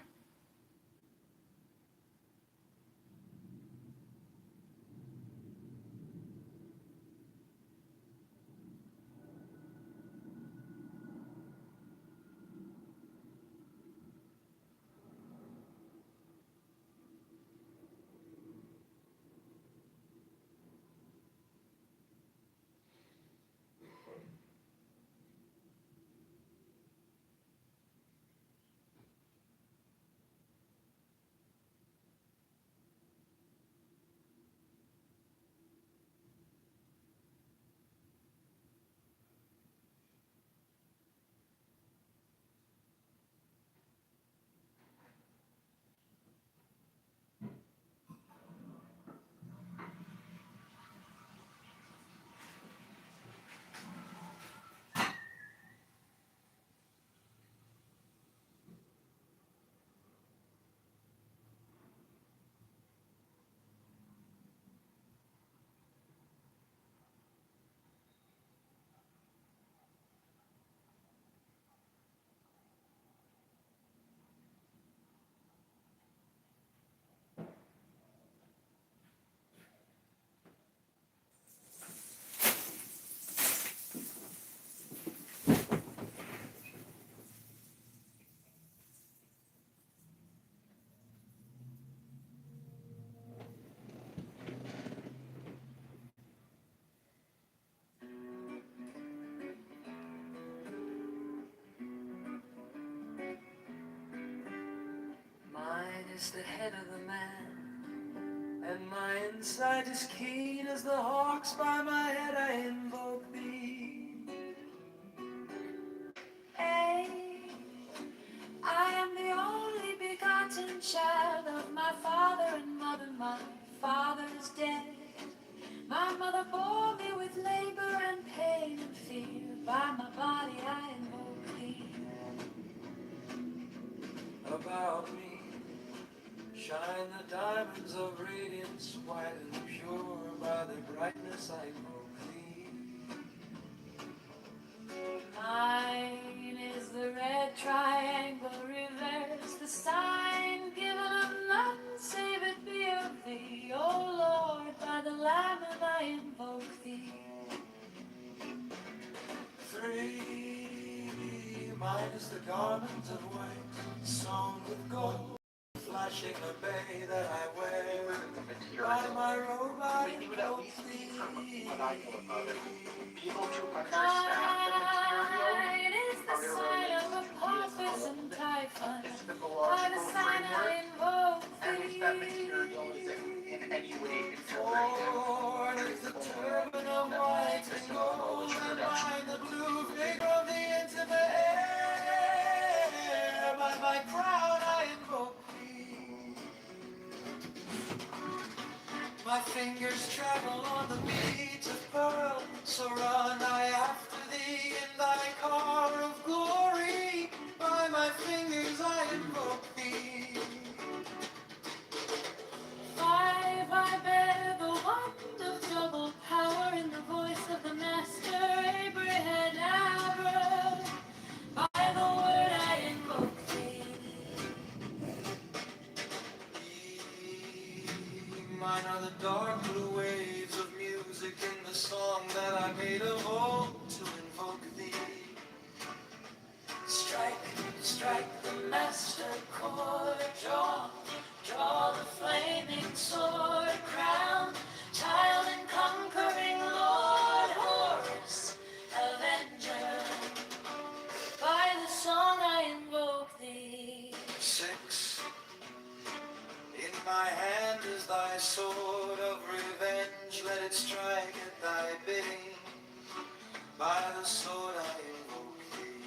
Mine is the head of the man, and my insight is keen as the hawks. By my head I invoke thee. Hey, I am the only begotten child of my father and mother. My father is dead. My mother bore me with labor and pain and fear. By my body I invoke thee. About me shine the diamonds of radiance, white and pure. By the brightness I invoke thee. Mine is the red triangle reverse, the sign given of none save it be of thee. O Lord, by the Lamb I invoke thee. 3, mine is the garment of white, sewn with gold, flashing a bay that I wear. By my robe I invoke thee. People to understand the material Mine is the how it sign relates of to Apophis and Typhon. its By the mythological sign framework, I invoke and if that material is in any way infiltrated into the turban of white and gold, and mine the blue figure of the intimate air. By my crown I invoke thee. My fingers travel on the beat of pearl, so run I after thee in thy car of glory. By my fingers I invoke thee. 5, I bear the wand of double mine are the dark blue waves of music in the song that I made of old to invoke thee. Strike, strike the master chord, draw the flaming sword, crown, child and conquering lord, Horus, avenger. By the song I invoke thee. 6. In my hand is thy sword of revenge, let it strike at thy bidding. By the sword I invoke thee.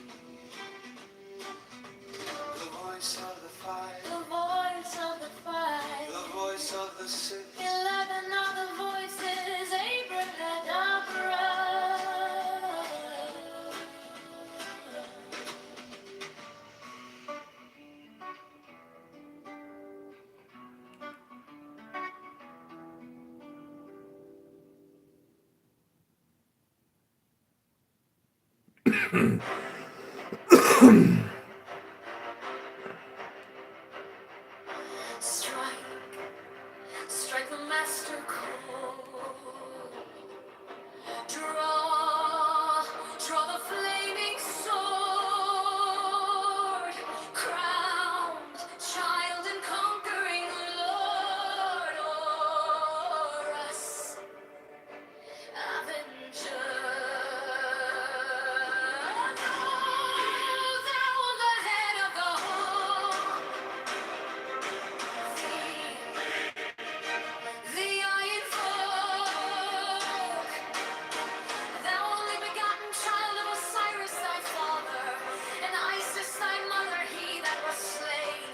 The voice of the five, the voice of the five, the voice of the 6, 11 of the voices, abracadabra. Strike, strike the master chord. Draw the flaming sword. Crowned, child and conquering lord, Horus, avenger. Thou the head of the whole. The iron folk, thou only begotten child of Osiris thy father, and Isis thy mother, he that was slain.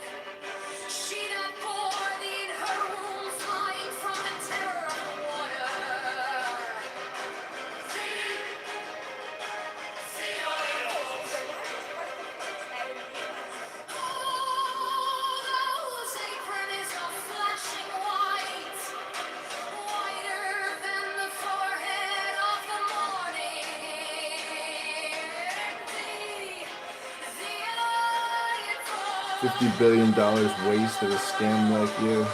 She that bore thee in her womb, flying from the terror of the water. The iron folk. Oh, those apron is a flashing white. Whiter than the forehead of the morning. $50 billion wasted a scam like you.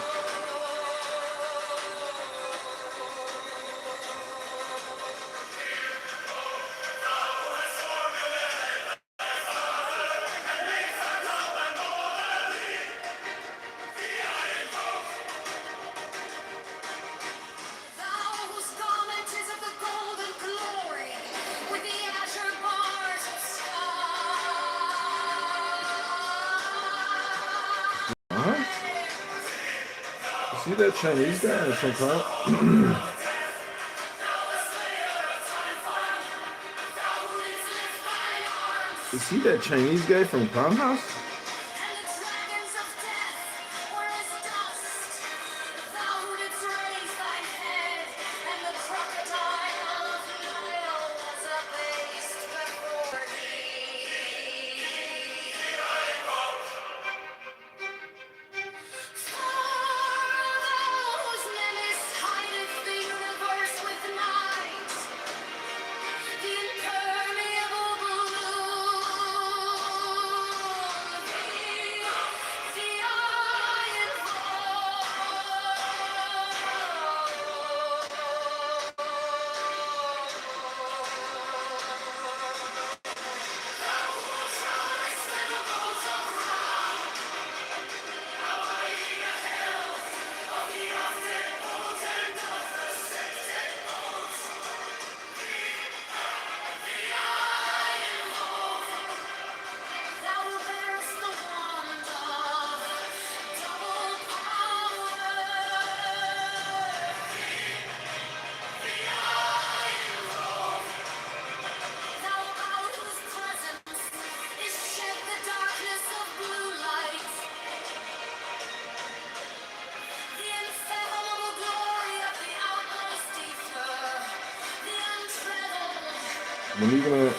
Whose garment is of the golden glory, with the azure bars of sky. What? See that Chinese guy in some club? You see that Chinese guy from Clown House? When are you gonna?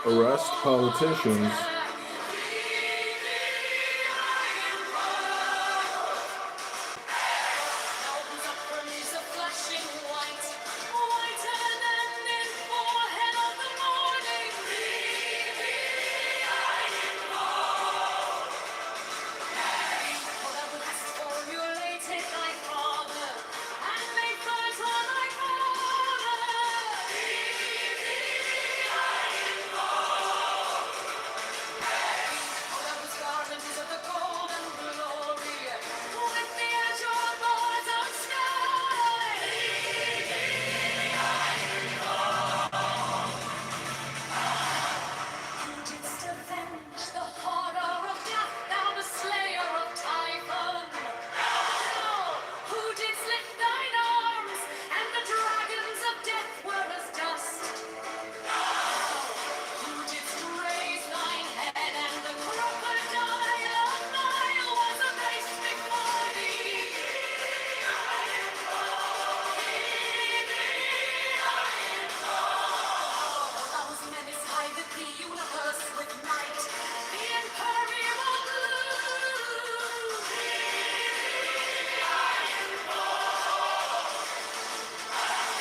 arrest politicians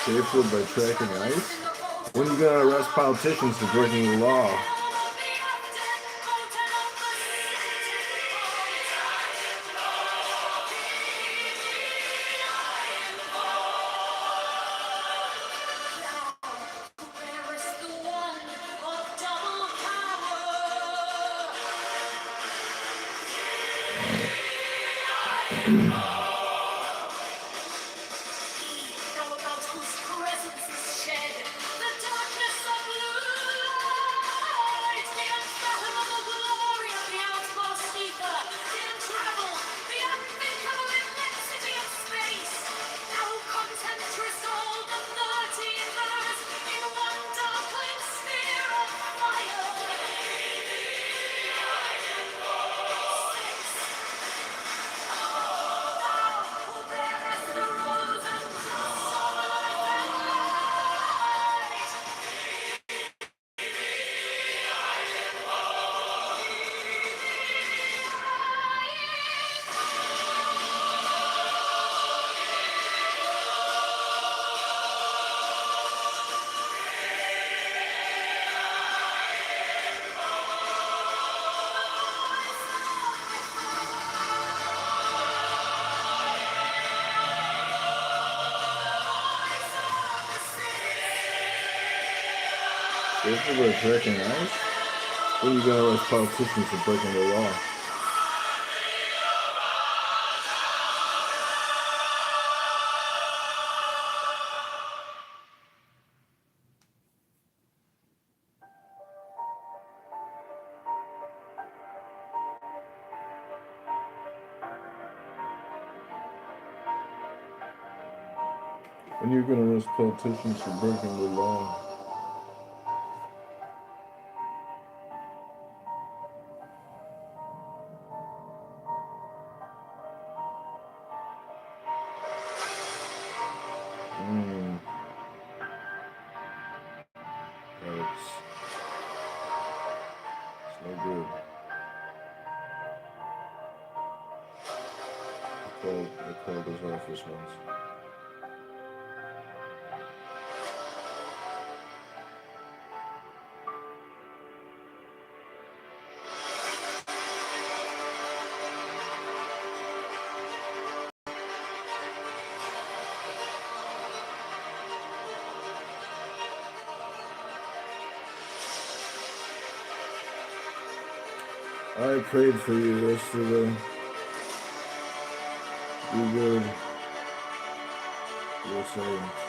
safely by tracking ice? When are you going to arrest politicians for breaking the law? Safely by tracking ice? When are you going to arrest politicians for breaking the law? When are you going to arrest politicians for breaking the law? It's no good. I called his office once. I prayed for you yesterday. You're good. You're saved.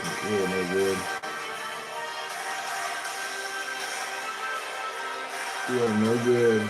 Yeah, no good. Yeah, no good.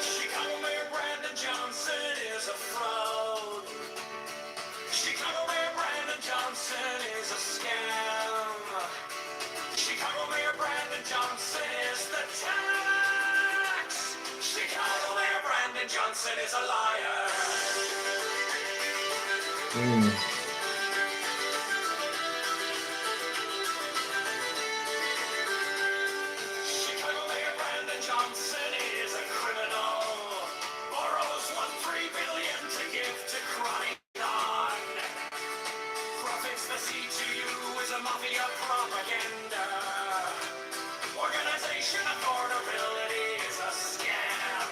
Chicago Mayor Brandon Johnson is a fraud. Chicago Mayor Brandon Johnson is a scam. Chicago Mayor Brandon Johnson is the tax. Chicago Mayor Brandon Johnson is a liar. Chicago Mayor Brandon Johnson is a criminal. Borrows $1.3 billion to give to crying on. Profits the CTU is a mafia propaganda. Organization affordability is a scam.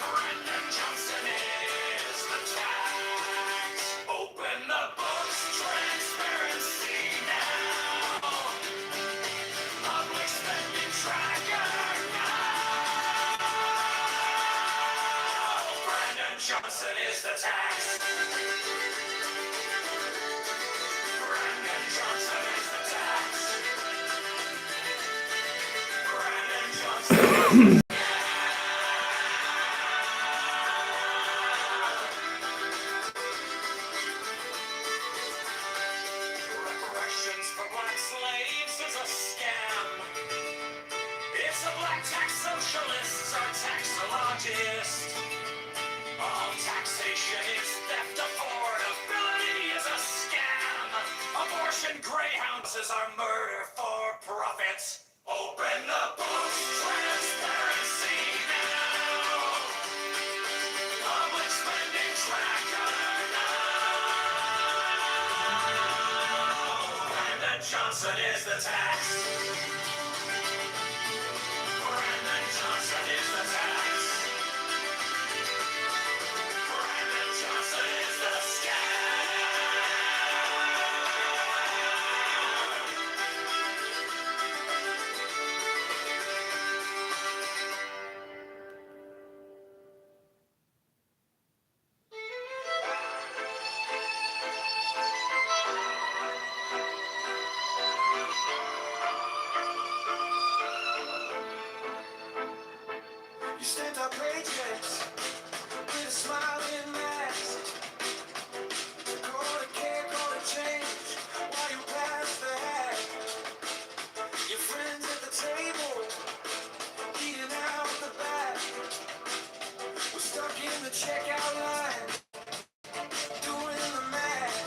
Brandon Johnson is the tax. Open the books, transparency now. Public spending tracker now. Brandon Johnson is the tax. Brandon Johnson is the tax. Brandon Johnson. Reparations for black slaves is a scam. It's the black tax socialists are taxologists. All taxation is theft. Affordability is a scam. Abortion greyhounds is our murder for profits. Open the books, transparency now. Public spending tracker now. Brandon Johnson is the tax. Brandon Johnson is the tax. Brandon Johnson is the scam. You stand up paychecks with a smiling mask. Call it care, call it change while you pass the hat. Your friends at the table eating out the back. We're stuck in the checkout line doing the math.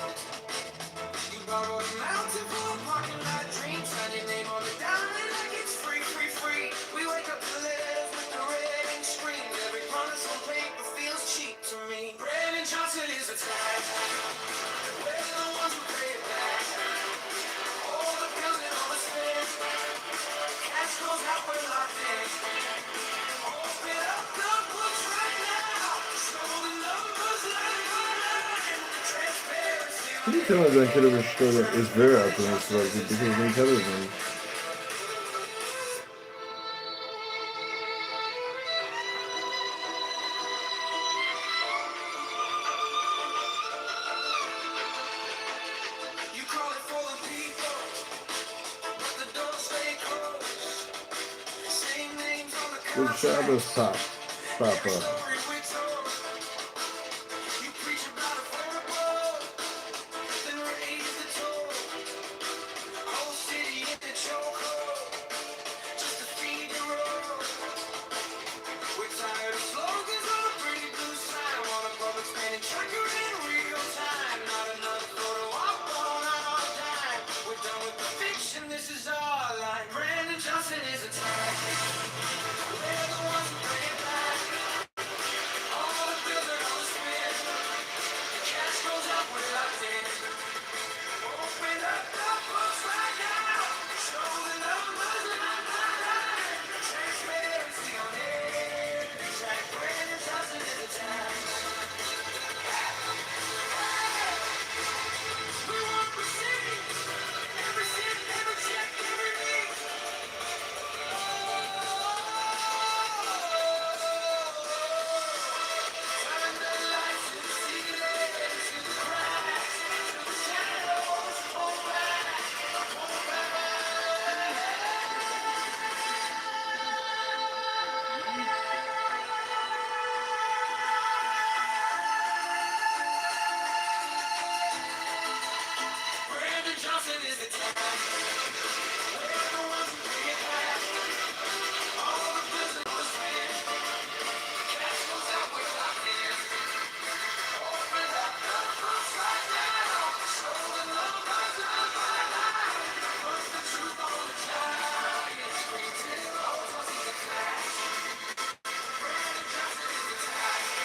You borrowed a mountain full of parking lot dreams. Sign your name on the dime like it's free, free, free. We wake up to letters with the red ink screens. Every promise on paper feels cheap to me. Brandon Johnson is a tag. We're the ones who pay it back. All the bills and all the spends. Cash goes out, we're locked in. Open up the books right now. Show the numbers line by line. Transparency. Muhtemelen Kitover is very optimistic about it because of television. The Shabbos Pop. Papa. This is our line. Brandon Johnson is a time. We're the ones who bring it back. All the bills are on the spin. The cash goes up, we're locked in. Open up the books right now. Show the numbers in my line. Transparency on every track. Brandon Johnson is a time. We want precision. Every cent, every check, every beat. Brandon Johnson is the time. We're the ones who bring it back. All the bills are on the spin. Cash goes out, we're locked in. Open up the books right now. Show the numbers in my line. Put the truth on the giant screen. Till all see the flash. Brandon Johnson is the time.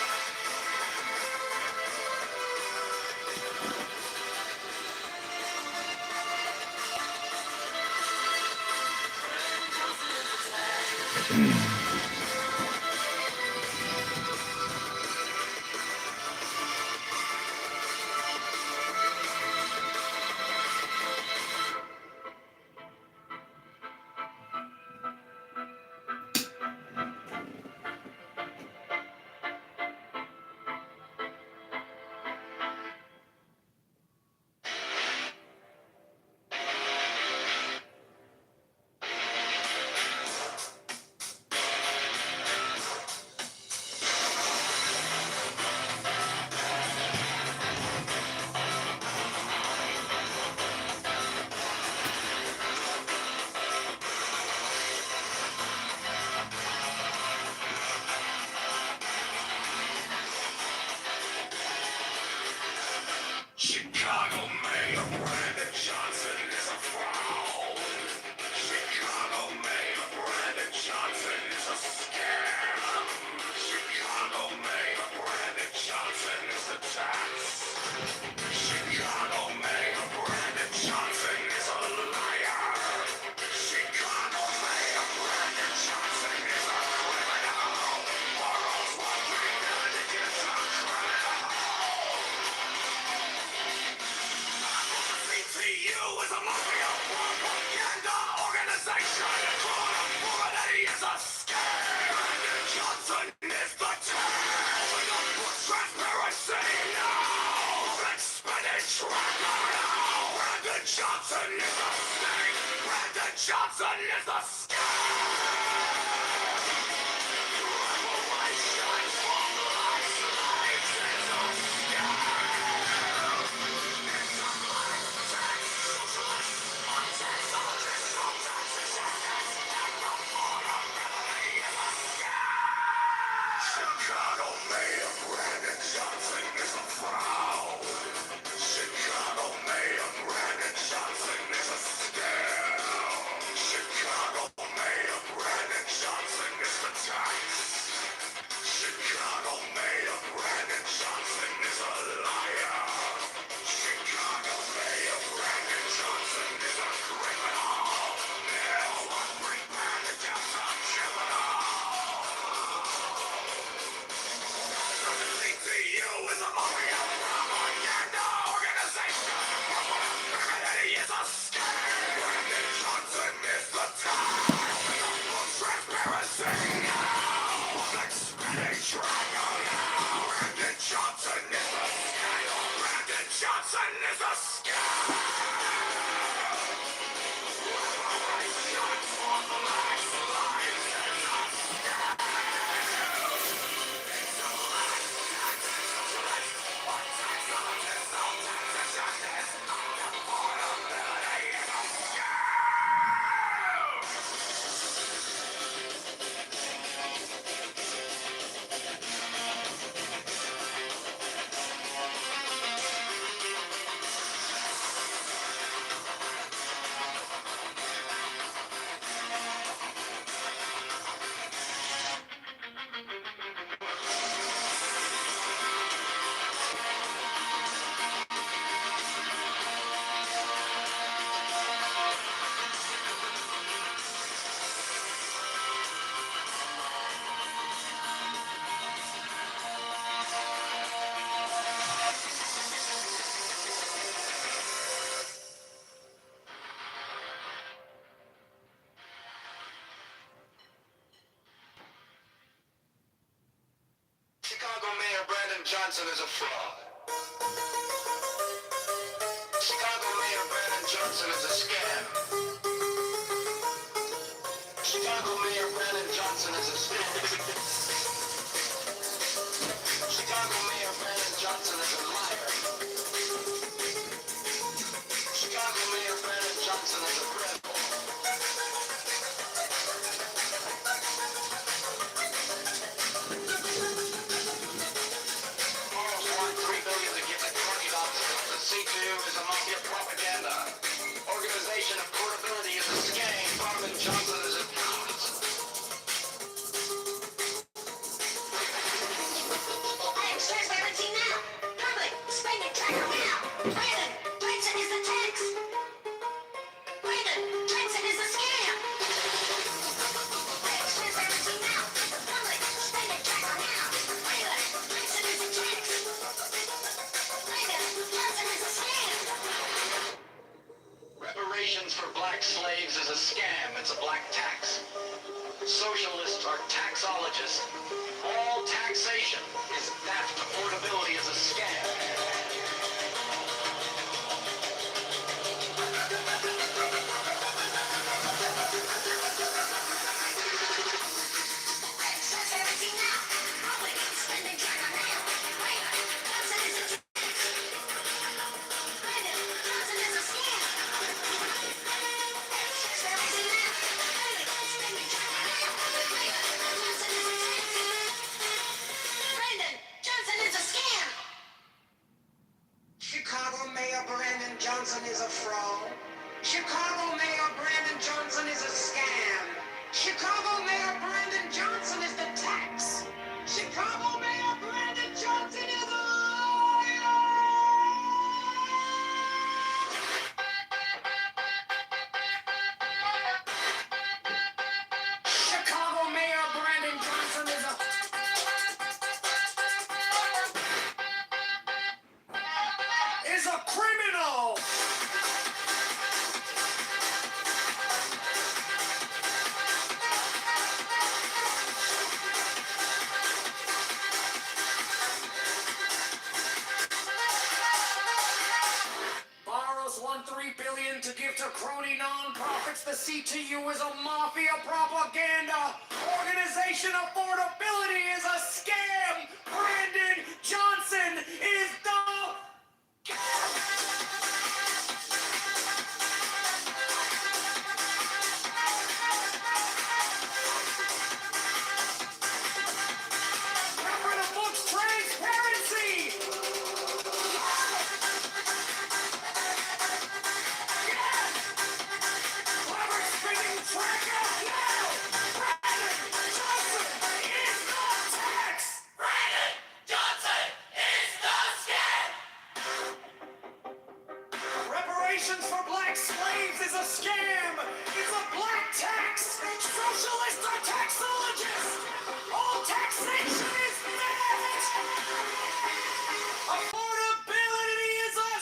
Chicago Mayor Brandon Johnson is a fraud. Chicago Mayor Brandon Johnson is a scam. Chicago Mayor Brandon Johnson is a tax. Chicago Mayor Brandon Johnson is a liar. Chicago Mayor Brandon Johnson is a criminal. Morals were bigger than just a criminal. CTU is a mafia propaganda organization. Criminality is a scam. Brandon Johnson is the terror. Transparency now. Expenditure now. Brandon Johnson is a snake. Brandon Johnson is a scam. Revelation from life slaves is a scam. Chicago Mayor Brandon Johnson is a fraud. Chicago Mayor Brandon Johnson is a scam. Chicago Mayor Brandon Johnson is the tax. Chicago Mayor Brandon Johnson is a liar. Chicago Mayor Brandon Johnson is a criminal. Now I bring Brandon Johnson criminal. CTU is a mafia. Johnson is a fraud. Chicago Mayor Brandon Johnson is a scam. Chicago Mayor Brandon Johnson is a scam. Chicago Mayor Brandon Johnson is a liar. Chicago Mayor Brandon Johnson is a rebel. Morals want $3 billion to give to crony doctors. The C2 is a mafia propaganda. Organization of portability is a scam. Barman Johnson is a reparations for black slaves is a scam. It's a black tax. Socialists are taxologists. All taxation is theft. Affordability is a scam. Chicago Mayor Brandon Johnson is a fraud. Chicago Mayor Brandon Johnson is a scam. Chicago Mayor Brandon Johnson is the tax. Chicago Mayor Brandon Johnson is a liar. Chicago Mayor Brandon Johnson is a criminal. Borrows $1.3 billion to give to crony non-profits. The CTU is a mafia propaganda. Organization affordability is a scam. Brandon Johnson is the Remember the book's transparency. Clever spinning tracker. Now, Brandon Johnson is the tax. Brandon Johnson is the scam. Reparations for black slaves is a scam. It's a black tax. Socialists are taxologists. All taxation is theft. Affordability is a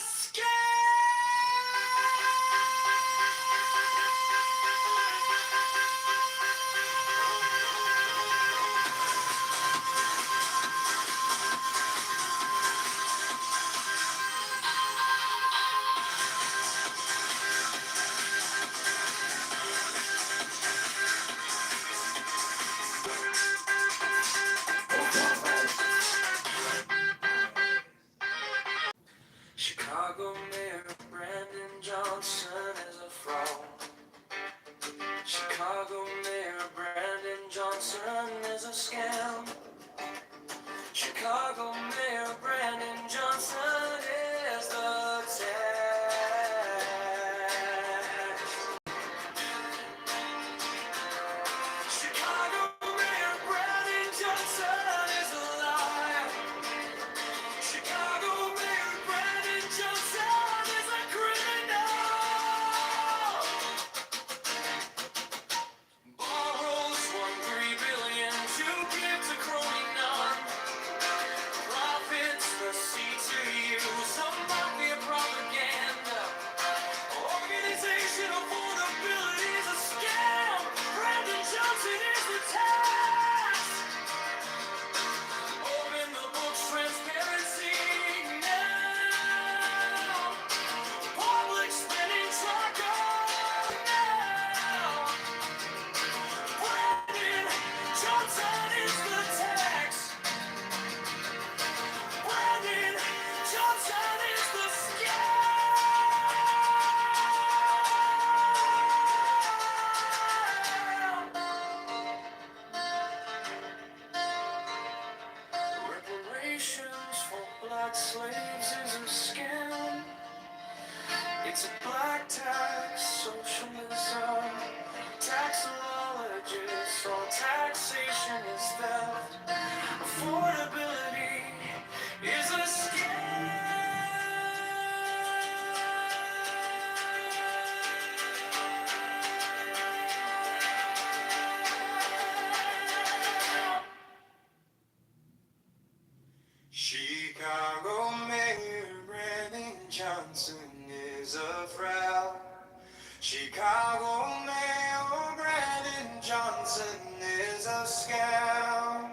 Chicago Mayor Brandon Johnson is a fraud. Chicago Mayor Brandon Johnson is a scam. Chicago Mayor Brandon Johnson is the tax. Chicago Mayor Brandon Johnson is a liar. Chicago Mayor Brandon Johnson is a criminal. Borrows $1.3 billion to give to crony non-profits. black slaves is a scam. It's a black tax, socialism, taxologist, all taxation is theft. Affordability is a scam. Chicago Mayor Brandon Johnson is a fraud. Chicago Mayor Brandon Johnson is a scam.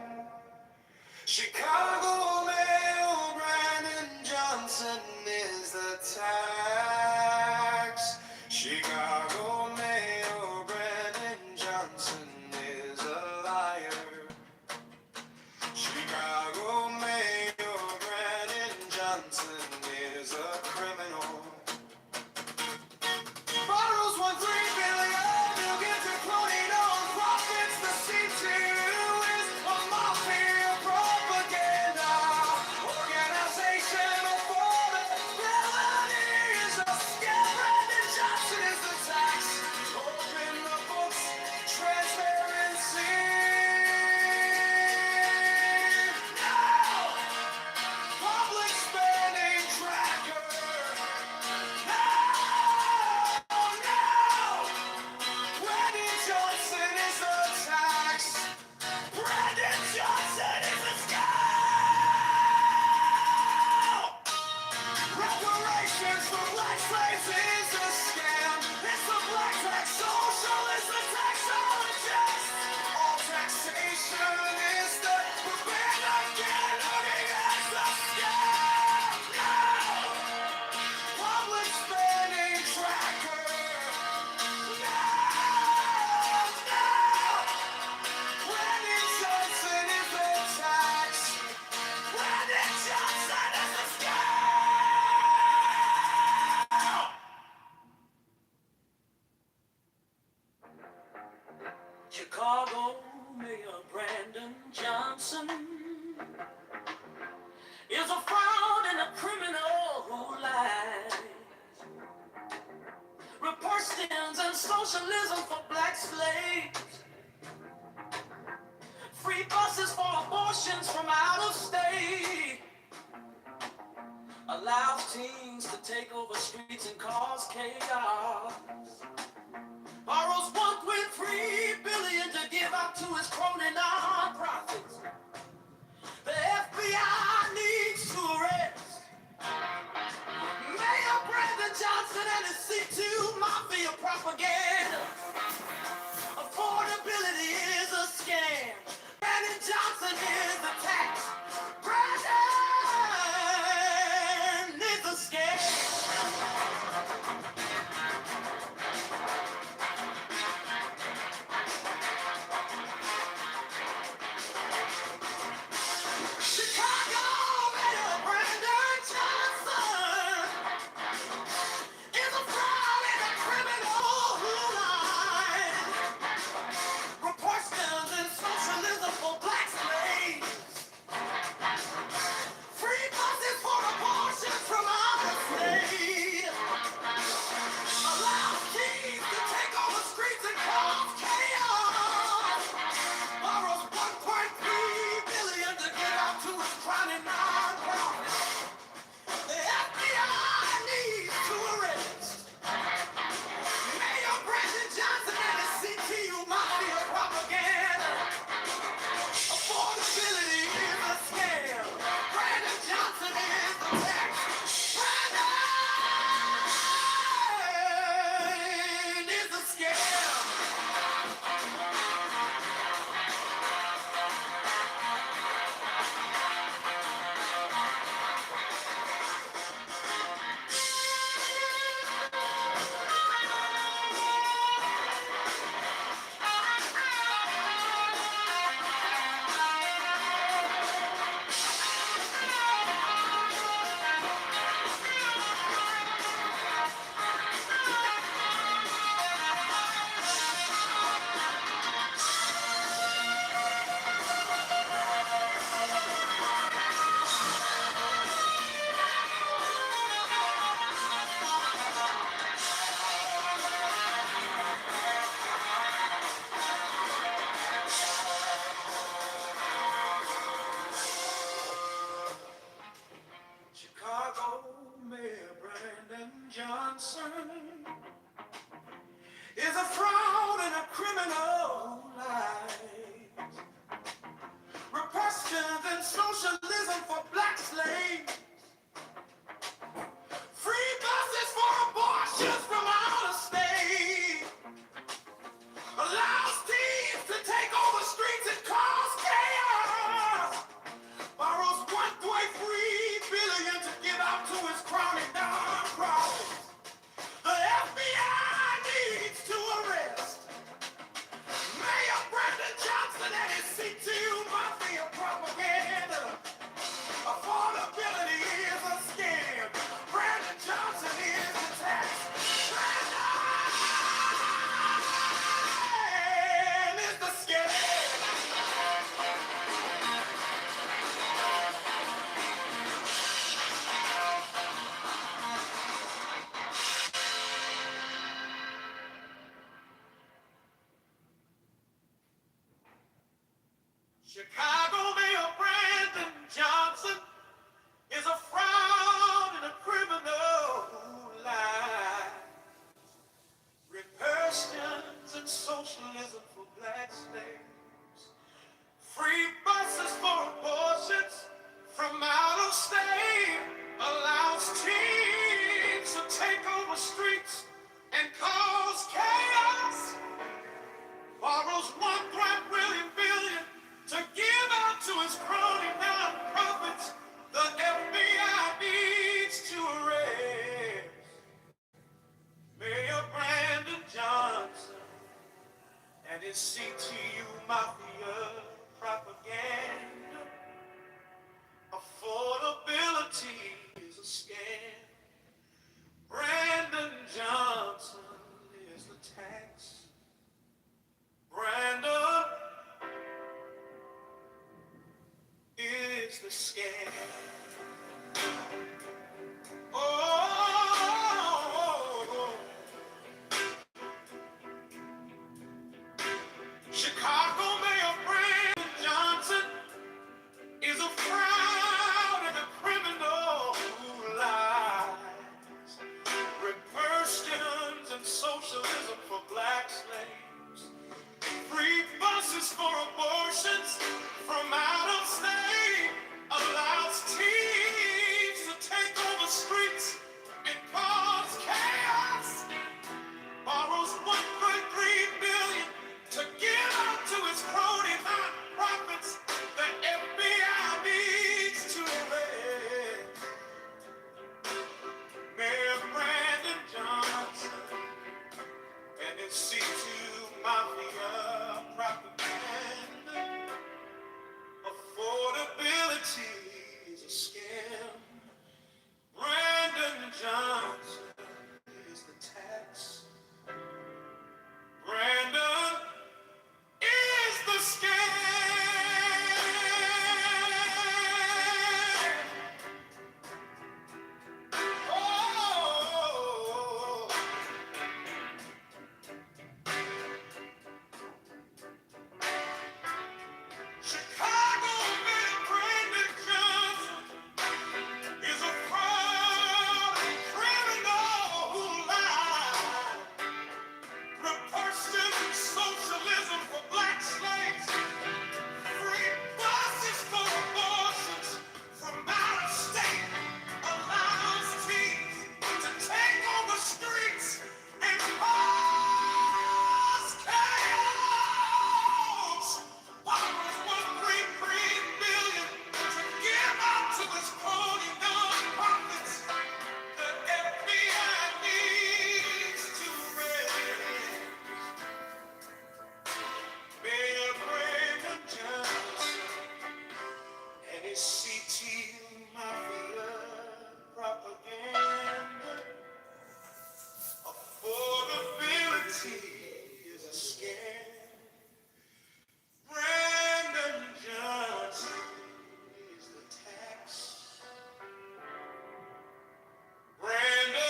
Chicago Mayor Brandon Johnson is the tax. Chicago Mayor Brandon Johnson is a liar. Chicago Mayor Brandon Johnson is a criminal. Borrows $1.3 billion, he'll get to cloning on profits. The C2 is a mafia propaganda organization. Affordability is a scam. Brandon Johnson is the tax. Open the books, transparency. Public spending tracker. Brandon Johnson is the tax. Brandon Johnson is the scam. Reparations for black slaves is a scam. It's the black tax socialist, the taxologist. All taxation is the propaganda looking at the scam. Public spending tracker. Brandon Johnson is the tax. Brandon Johnson is the scam. Chicago Mayor Brandon Johnson is a fraud and a criminal who lies. Reports and socialism for black slaves. Free buses for abortions from out of state. Allows teens to take over streets and cause chaos. Borrows $1.3 billion to give out to his crony nonprofits. The FBI needs to arrest Mayor Brandon Johnson and his C2 mafia propaganda. Affordability is a scam. Brandon Johnson is the tax. Brandon is a scam. Chicago Mayor Brandon Johnson is a fraud and a criminal who lies. Repercussions and socialism for black slaves. Free buses for abortions from out of state. Allows teens to take over streets and cause chaos. Borrows $1.1 billion to give out to his crony nonprofits. The FBI needs to arrest Mayor Brandon Johnson and his CTU mafia propaganda. Affordability is a scam. Brandon Johnson is the tax. Brandon is the scam. Oh, Chicago Mayor Brandon Johnson is a fraud and a criminal who lies. Repercussions and socialism for black slaves. Free buses for abortions from out of state. Allows teens to take over streets and cause chaos. Borrows $1.3 billion to give out to his crony nonprofits. The FBI needs to arrest Mayor Brandon Johnson and his C2 mafia propaganda. Affordability is a scam. Brandon Johnson is the tax. Brandon is the scam. Oh, Chicago Mayor Brandon Johnson is a fraud and criminal who lies. Reverses and socialism for black slaves. Free buses for abortions from out of state. Allows teens to take over streets and cause chaos. Borrows $1.3 billion to give out to his crony nonprofits. The FBI needs to arrest Mayor Brandon Johnson and his CTU mafia propaganda. Affordability is a scam. Brandon Johnson is the tax. Brandon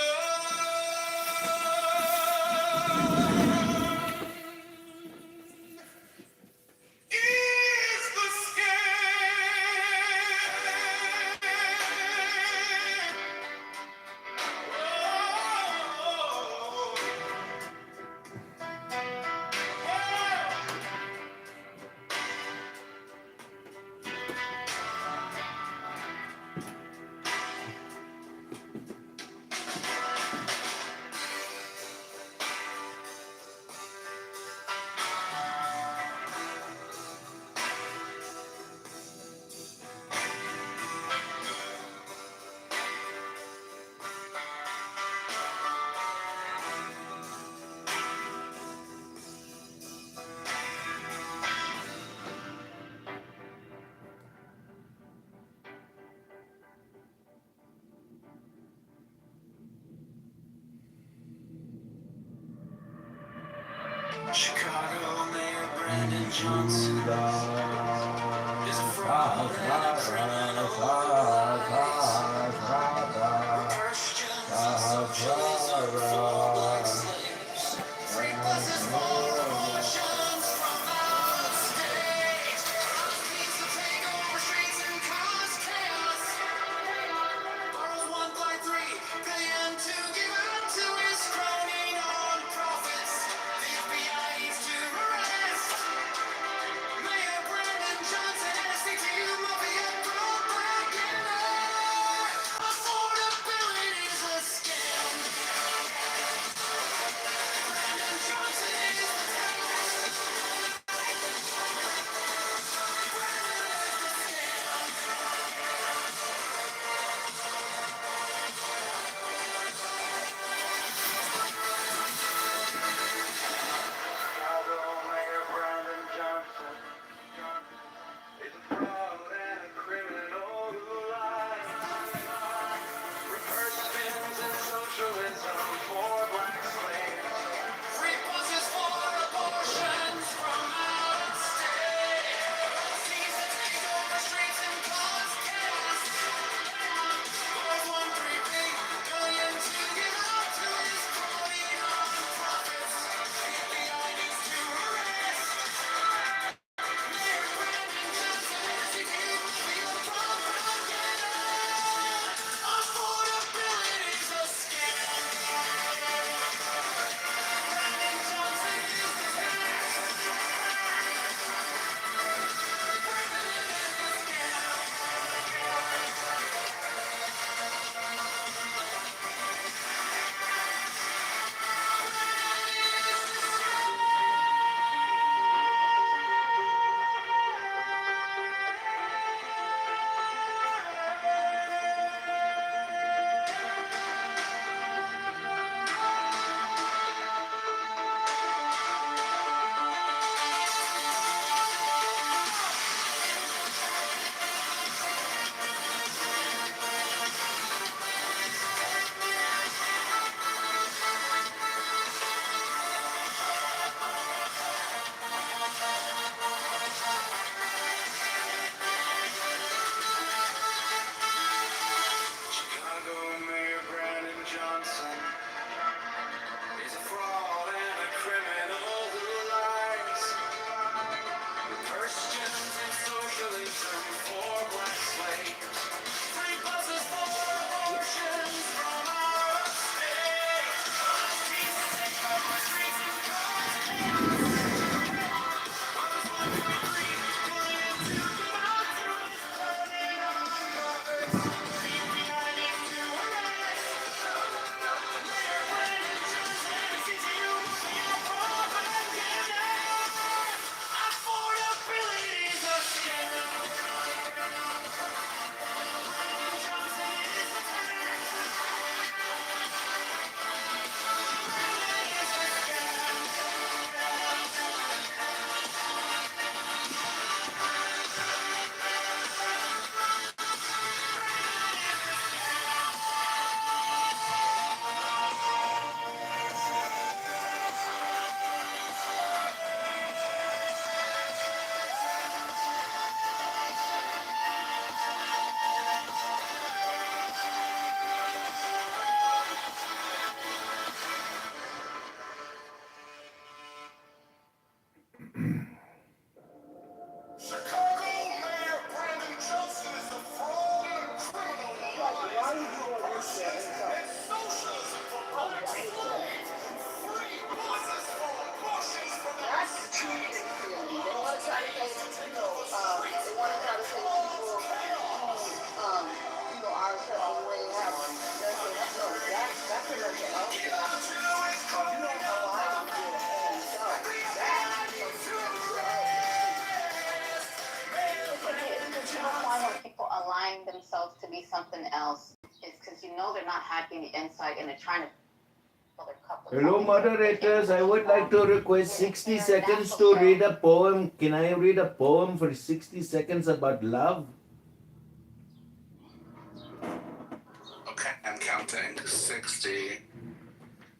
is the scam. Chicago Mayor Brandon Johnson is a fraud and a criminal who lies. Reversions and socialism for black slaves. Free buses for abortions from out of state. they want to try to say people who, are a certain way have mental health. No, that's a mental health thing. You don't align with your own self. That's something You don't find when people align themselves to be something else, it's because they're not happy on the inside and they're trying to fill their cup with Hello, something. moderators. I would like to request 60 seconds to read a poem. Can I read a poem for 60 seconds about love? Okay, I'm counting. 60.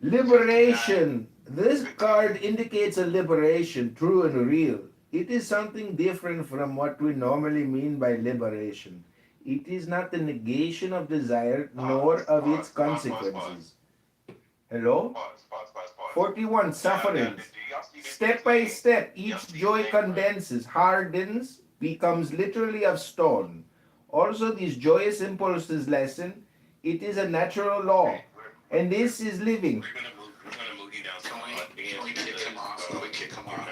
Liberation. This card indicates a liberation, true and real. It is something different from what we normally mean by liberation. It is not the negation of desire nor of its consequences. Hello? 41. Sufferings. Step by step, each joy condenses, hardens, becomes literally of stone. Also, these joyous impulses lessen. It is a natural law. And this is living. We're gonna move you down. Can we kick him off? Can we kick him off?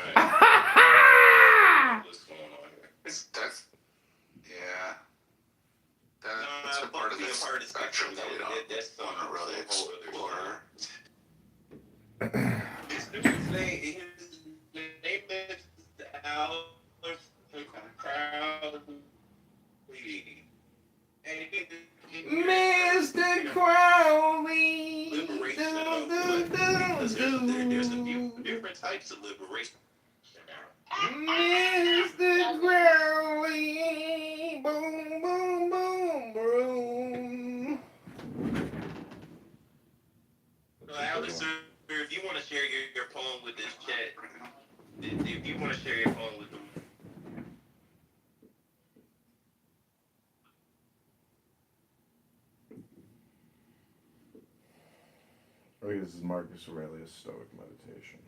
That's, yeah. That's a part of the spectrum that we don't want to really explore. His name is Alice Crowley. Mr. Crowley. Liberation of because there's a few different types of liberation. Mr. Crowley. Boom, boom, boom, boom. So, Alice, sir, if you want to share your poem with this chat, if you want to share your poem with them. I think this is Marcus Aurelius' Stoic Meditation.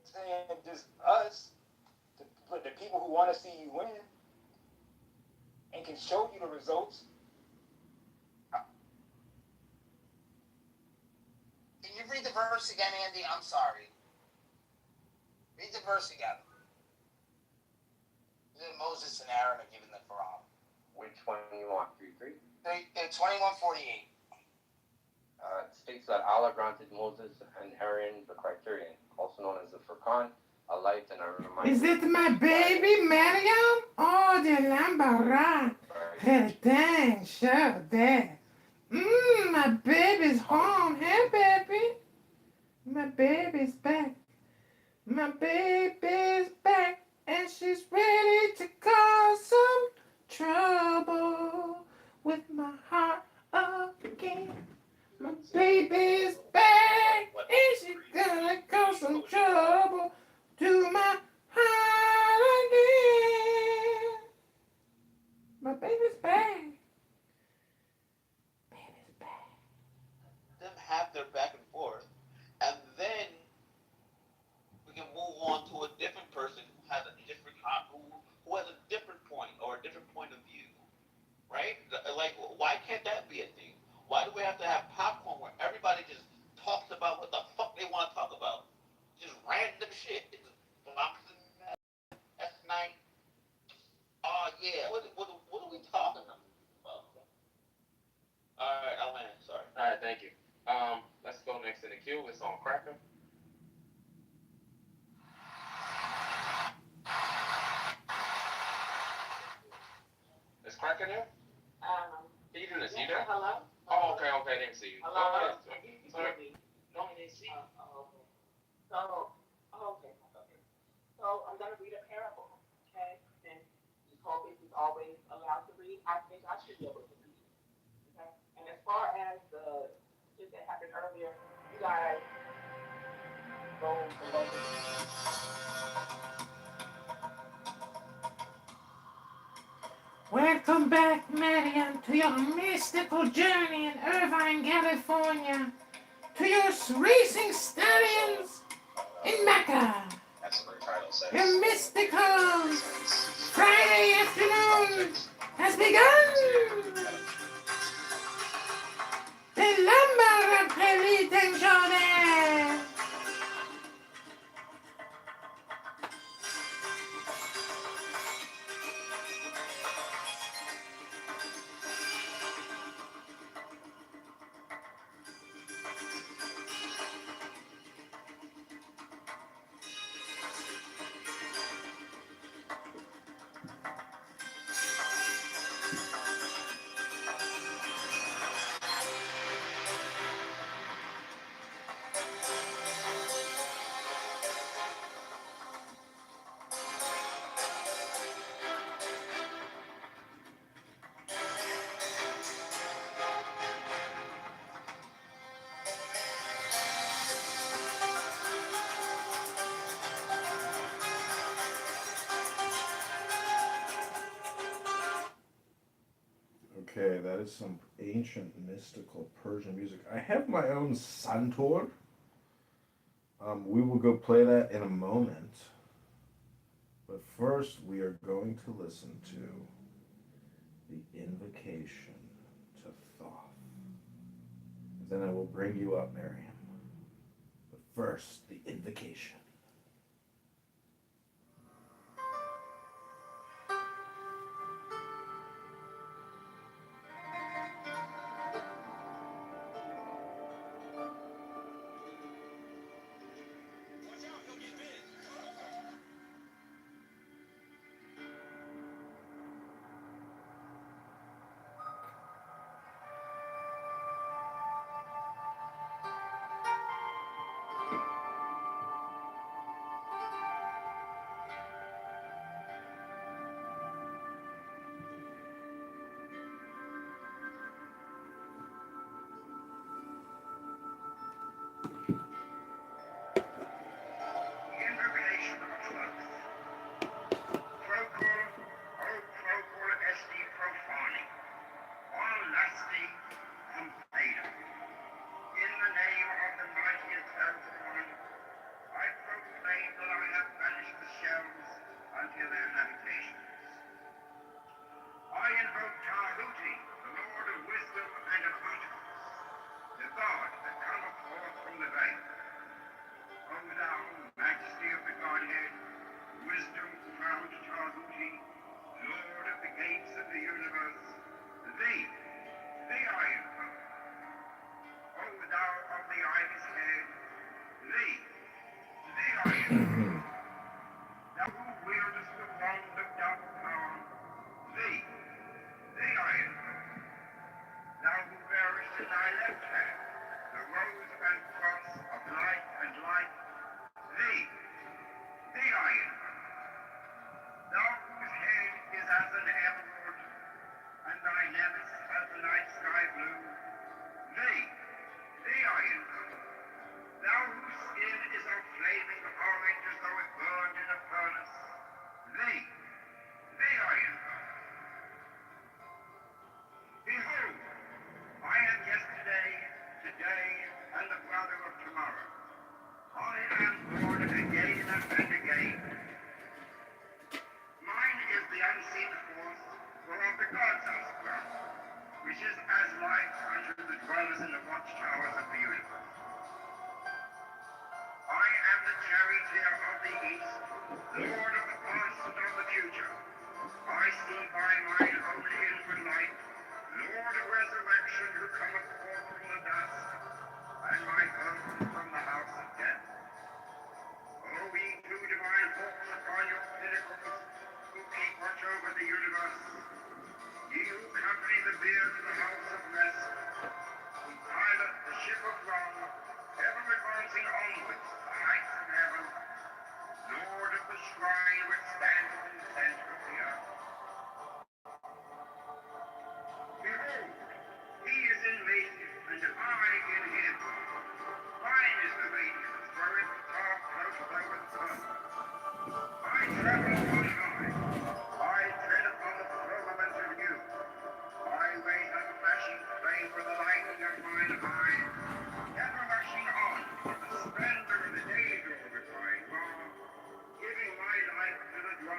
Saying just us, the people who want to see you win, and can show you the results. Can you read the verse again, Andy? I'm sorry. Read the verse again. Moses and Aaron are given the Quran. Which one do you want? 3:3? 21:48. It states that Allah granted Moses and Aaron the criterion, also known as the Furqan, a light and a reminder. Is it my baby, Mariam? Oh, the Lambara. Hey, dang, sure, there. My baby's home. Hey, baby. My baby's back. My baby's back. And she's ready to cause some trouble with my heart again. My baby's back. And she's gonna cause some trouble to my heart again. My baby's back. Baby's back. Them have their back and forth, and then we can move on to a different person who has a different point or a different point of view, right? Like, why can't that be a thing? Why do we have to have popcorn where everybody just talks about what the fuck they want to talk about? Just random shit. Boxing, S9. Oh yeah, what are we talking about? All right, I'll land. Sorry. All right, thank you. Let's go next in the queue. It's on Cracker. Is Cracker there? Ethan, is he there? Hello? Oh, okay, I didn't see you. Hello? Go ahead. Sorry. No, I didn't see you. Okay. So, okay. So I'm going to read a parable, okay? And Jacoby is always allowed to read. I think I should be able to read, okay? And as far as the shit that happened earlier, you guys go below the Welcome back, Mariam, to your mystical journey in Irvine, California, to your racing stallions in Mecca. That's what the title says. Your mystical Friday afternoon has begun. Okay, that is some ancient mystical Persian music. I have my own santur. We will go play that in a moment. But first, we are going to listen to the invocation to Thoth. Then I will bring you up, Miriam. But first, the invocation. Invocation of Thoth. Procul, o procul esti profani, all lusty Pompeian. In the name of the mighty and terrible one, I proclaim that I have banished the shells unto their habitations. I invoke Tahuti, the Lord of wisdom and of utterance, the God that cometh forth from the veil. O thou, majesty of the Godhead, wisdom crowned Tahuti, Lord of the gates of the universe, thee I invoke. O thou of the ibis head, thee I invoke. Thou who wieldest the wand of dark power, thee I invoke. Thou who bearest in thy left hand the rose and cross of light and light, thee I invoke. Thou whose head is as an emerald, and thy nevis as the night sky blue, thee I invoke. Thou whose skin is of flaming orange as though it burned in a furnace, thee I invoke. Behold, I am yesterday, today, and the brother of tomorrow. I am born again and again. Mine is the unseen force whereof the gods are sprung, which is as light unto the dwellers in the watchtowers of the universe. I am the charioteer of the east, lord of the past and of the future. I see by mine own inward light, Lord of resurrection, who cometh forth from the dust, and my home from the house of death. O ye two divine hawks upon your pinnacles, who keep watch over the universe, ye who accompany the bier to the house of rest, who pilot the ship of wrong, ever advancing onwards to the heights of heaven, Lord of the shrine which stands in the center of the earth. Behold, he is in me, and I in him. Mine is the radiance, wherein the dark cloud bloweth sun. I travel on high. I tread upon the firmament of you. I raise up flashing flame for the lightning of mine eyes, ever rushing on in the splendor of the day dawn which I draw, giving my life to the drum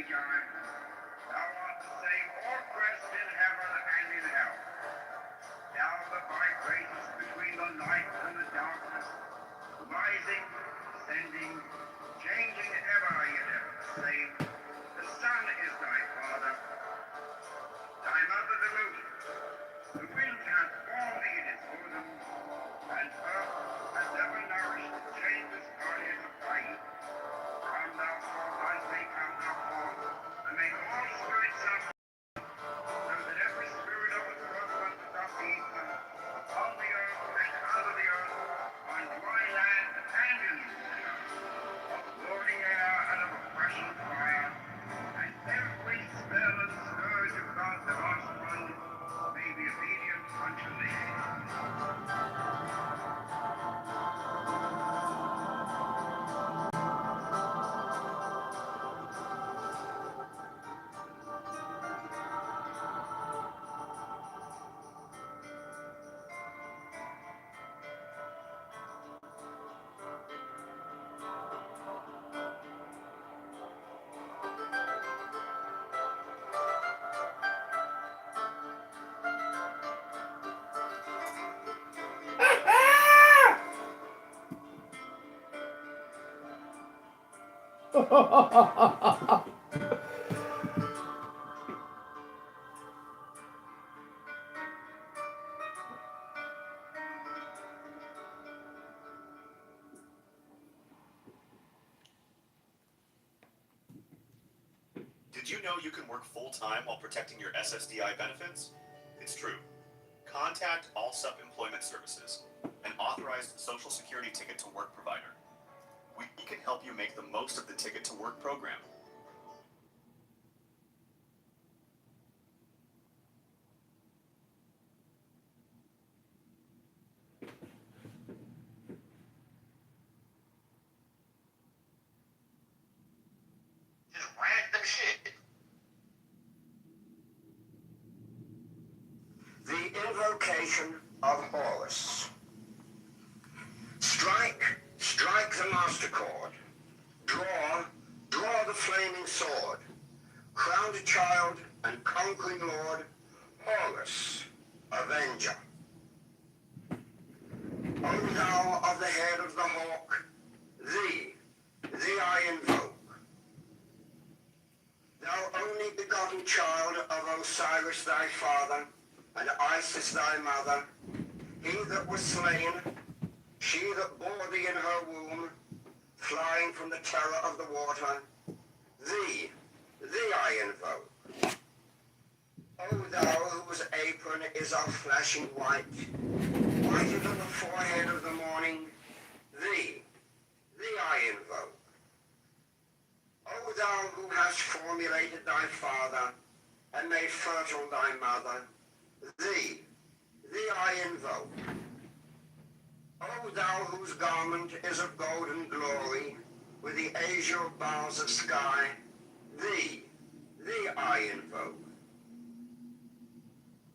John, thou art the same all present in heaven and in hell. Thou that vibrates between the light and the darkness, rising, descending, changing ever, yet ever the same. The sun is thy father, thy mother the moon. The wind hath borne thee in its bosom, and earth has ever nourished the changeless bodies of thy youth. Come thou forth, I say, come thou forth, and make all spirits up, so that every spirit of the firmament of the ether, upon the earth and under the earth, on dry land and in the water, of burning air and of a rushing fire, and every spell and scourge of God the lost one may be obedient unto thee. Did you know you can work full-time while protecting your SSDI benefits? It's true. Contact Allsup Employment Services, an authorized Social Security Ticket to Work provider. We can help you make the most of the Ticket to Work program. Just random shit. The invocation of Horus. Strike the master chord. Draw the flaming sword. Crowned child and conquering lord, Horus, avenger. O thou of the head of the hawk, thee I invoke. Thou only begotten child of Osiris thy father, and Isis thy mother, he that was slain, she that bore thee in her womb, flying from the terror of the water, thee I invoke. O thou whose apron is of flashing white, whiter than the forehead of the morning, thee I invoke. O thou who hast formulated thy father, and made fertile thy mother, thee I invoke. O thou whose garment is of golden glory, with the azure bars of sky, thee I invoke.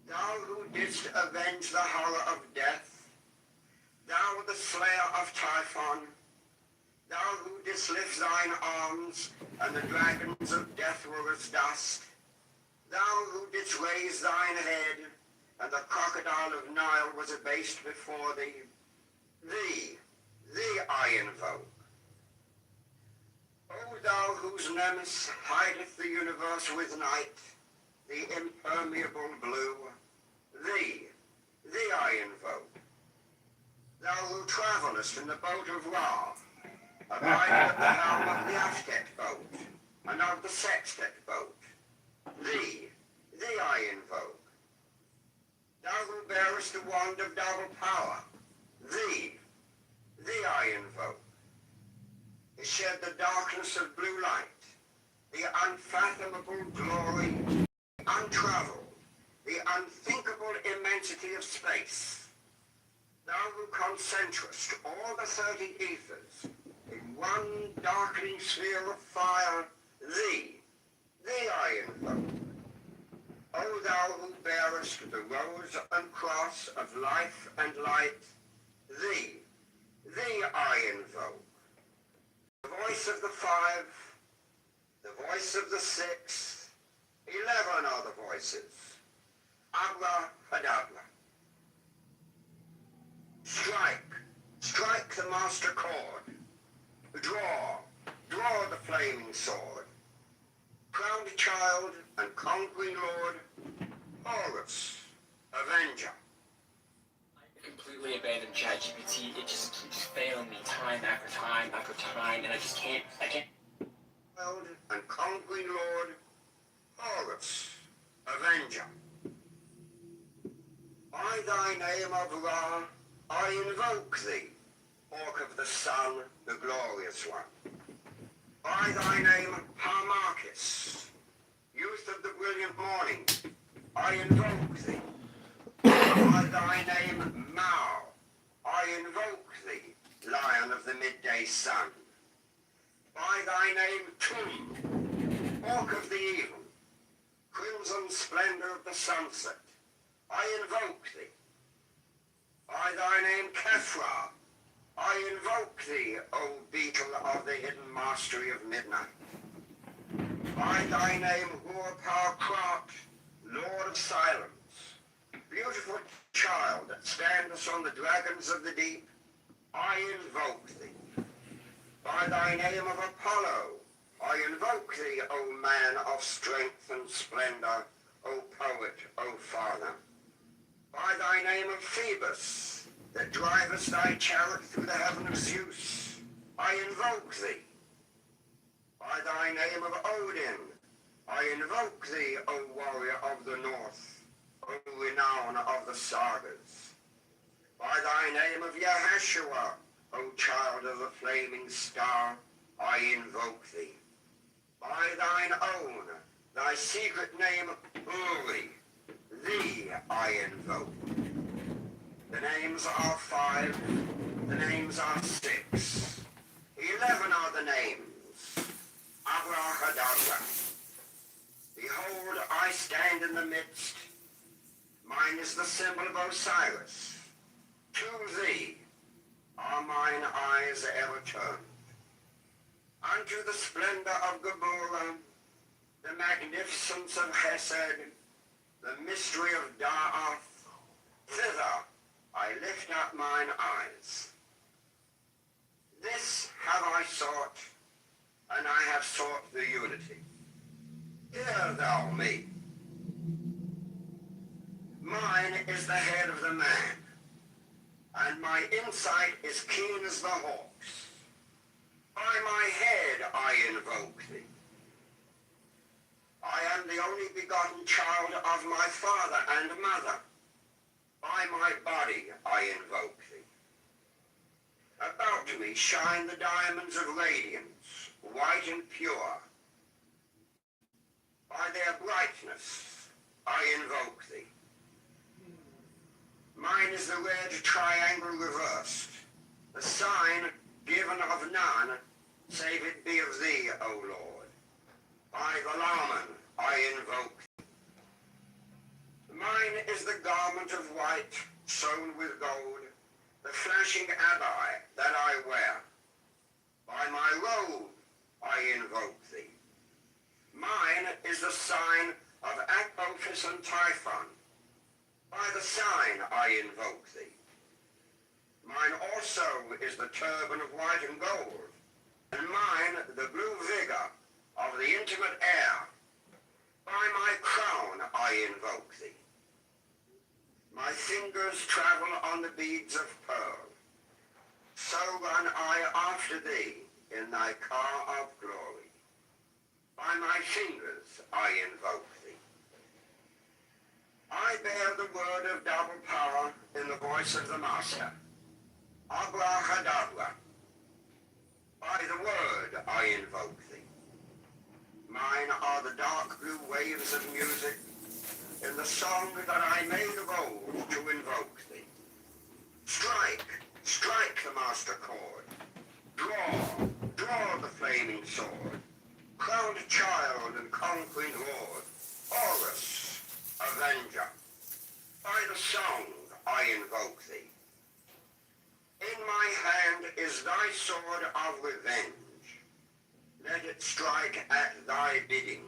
Thou who didst avenge the horror of death, thou the slayer of Typhon, thou who didst lift thine arms, and the dragons of death were as dust, thou who didst raise thine head, and the crocodile of Nile was abased before thee, thee I invoke. O thou whose nemesis hideth the universe with night, the impermeable blue, thee I invoke. Thou who travellest in the boat of Ra, abiding at the helm of the Aztec boat, and of the Sextet boat, thee I invoke. Thou who bearest the wand of double power, thee I invoke. Shed the darkness of blue light, the unfathomable glory, untravelled, the unthinkable immensity of space. Thou who concentrest all the 30 ethers in one darkening sphere of fire, thee I invoke. O thou who bearest the rose and cross of life and light, thee I invoke. The voice of the five, The voice of the six, 11 are the voices. Abra Hadabra. Strike, strike the master chord. Draw, draw the flaming sword. Crowned child and conquering lord, Horus, avenger. I completely abandoned ChatGPT. It just keeps failing me time after time after time, and I can't. Child and conquering lord, Horus, avenger. By thy name of Ra, I invoke thee, Hawk of the sun, the glorious one. By thy name, Harmachis, youth of the brilliant morning, I invoke thee. By thy name, Mao, I invoke thee, lion of the midday sun. By thy name, Tum, hawk of the even, crimson splendor of the sunset, I invoke thee. By thy name, Kefra, I invoke thee, O beetle of the hidden mastery of midnight. By thy name, Hur-Power Krat, Lord of silence, beautiful child that standest on the dragons of the deep, I invoke thee. By thy name of Apollo, I invoke thee, O man of strength and splendor, O poet, O father. By thy name of Phoebus, that drivest thy chariot through the heaven of Zeus, I invoke thee. By thy name of Odin, I invoke thee, O warrior of the north, O renown of the sagas. By thy name of Yahashua, O child of the flaming star, I invoke thee. By thine own, thy secret name, Uri, thee I invoke. The names are 5, the names are 6, 11 are the names. Abrahadabra. Behold, I stand in the midst. Mine is the symbol of Osiris. To thee are mine eyes ever turned. Unto the splendor of Gabura, the magnificence of Chesed, the mystery of Da'ath, thither I lift up mine eyes. This have I sought, and I have sought the unity. Hear thou me. Mine is the head of the man, and my insight is keen as the hawk's. By my head I invoke thee. I am the only begotten child of my father and mother. By my body I invoke thee. About me shine the diamonds of radiance, white and pure. By their brightness I invoke thee. Mine is the red triangle reversed, the sign given of none, save it be of thee, O Lord. By the Laman I invoke thee. Mine is the garment of white, sewn with gold, the flashing abai that I wear. By my robe I invoke thee. Mine is the sign of Apophis and Typhon. By the sign I invoke thee. Mine also is the turban of white and gold, and mine the blue vigor of the intimate air. By my crown I invoke thee. My fingers travel on the beads of pearl. So run I after thee in thy car of glory. By my fingers I invoke thee. I bear the word of double power in the voice of the Master. Abrahadabra. By the word I invoke thee. Mine are the dark blue waves of music in the song that I made of old to invoke thee. Strike, strike the master chord. Draw, draw the flaming sword. Crowned child and conquering lord, Horus, avenger. By the song I invoke thee. In my hand is thy sword of revenge. Let strike at thy bidding.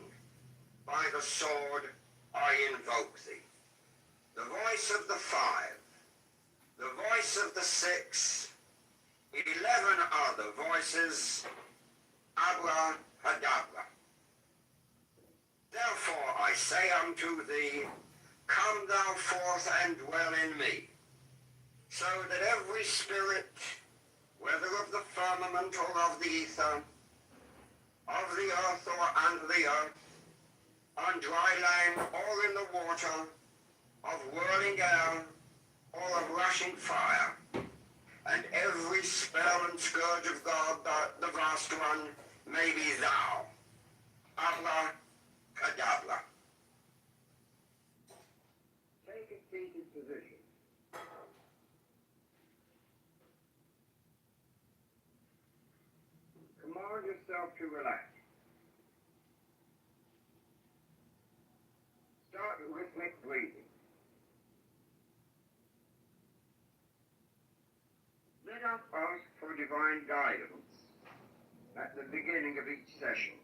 By the sword I invoke thee. The voice of the 5, the voice of the 6, 11 other voices, abracadabra. Therefore I say unto thee, come thou forth and dwell in me, so that every spirit, whether of the firmament or of the ether, of the earth or under the earth, on dry land or in the water, of whirling air or of rushing fire, and every spell and scourge of God, the vast one, may be thou. Abracadabra. Take a seated position. Command yourself to relax. Start rhythmic breathing. Let us ask for divine guidance at the beginning of each session.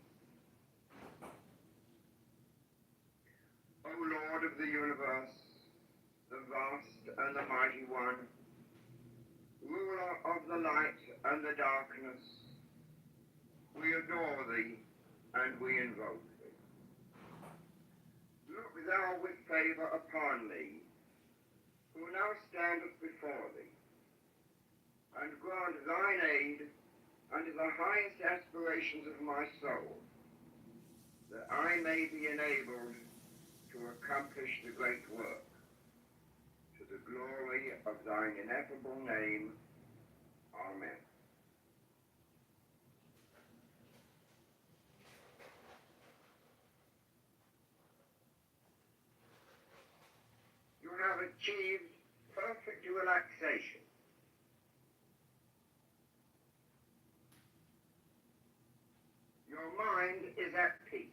O Lord of the universe, the vast and the mighty one, ruler of the light and the darkness, we adore thee and we invoke thee. Look thou with favor upon me, who now standeth before thee, and grant thine aid unto the highest aspirations of my soul, that I may be enabled to accomplish the great work, to the glory of thine ineffable name. Amen. You have achieved perfect relaxation. Your mind is at peace.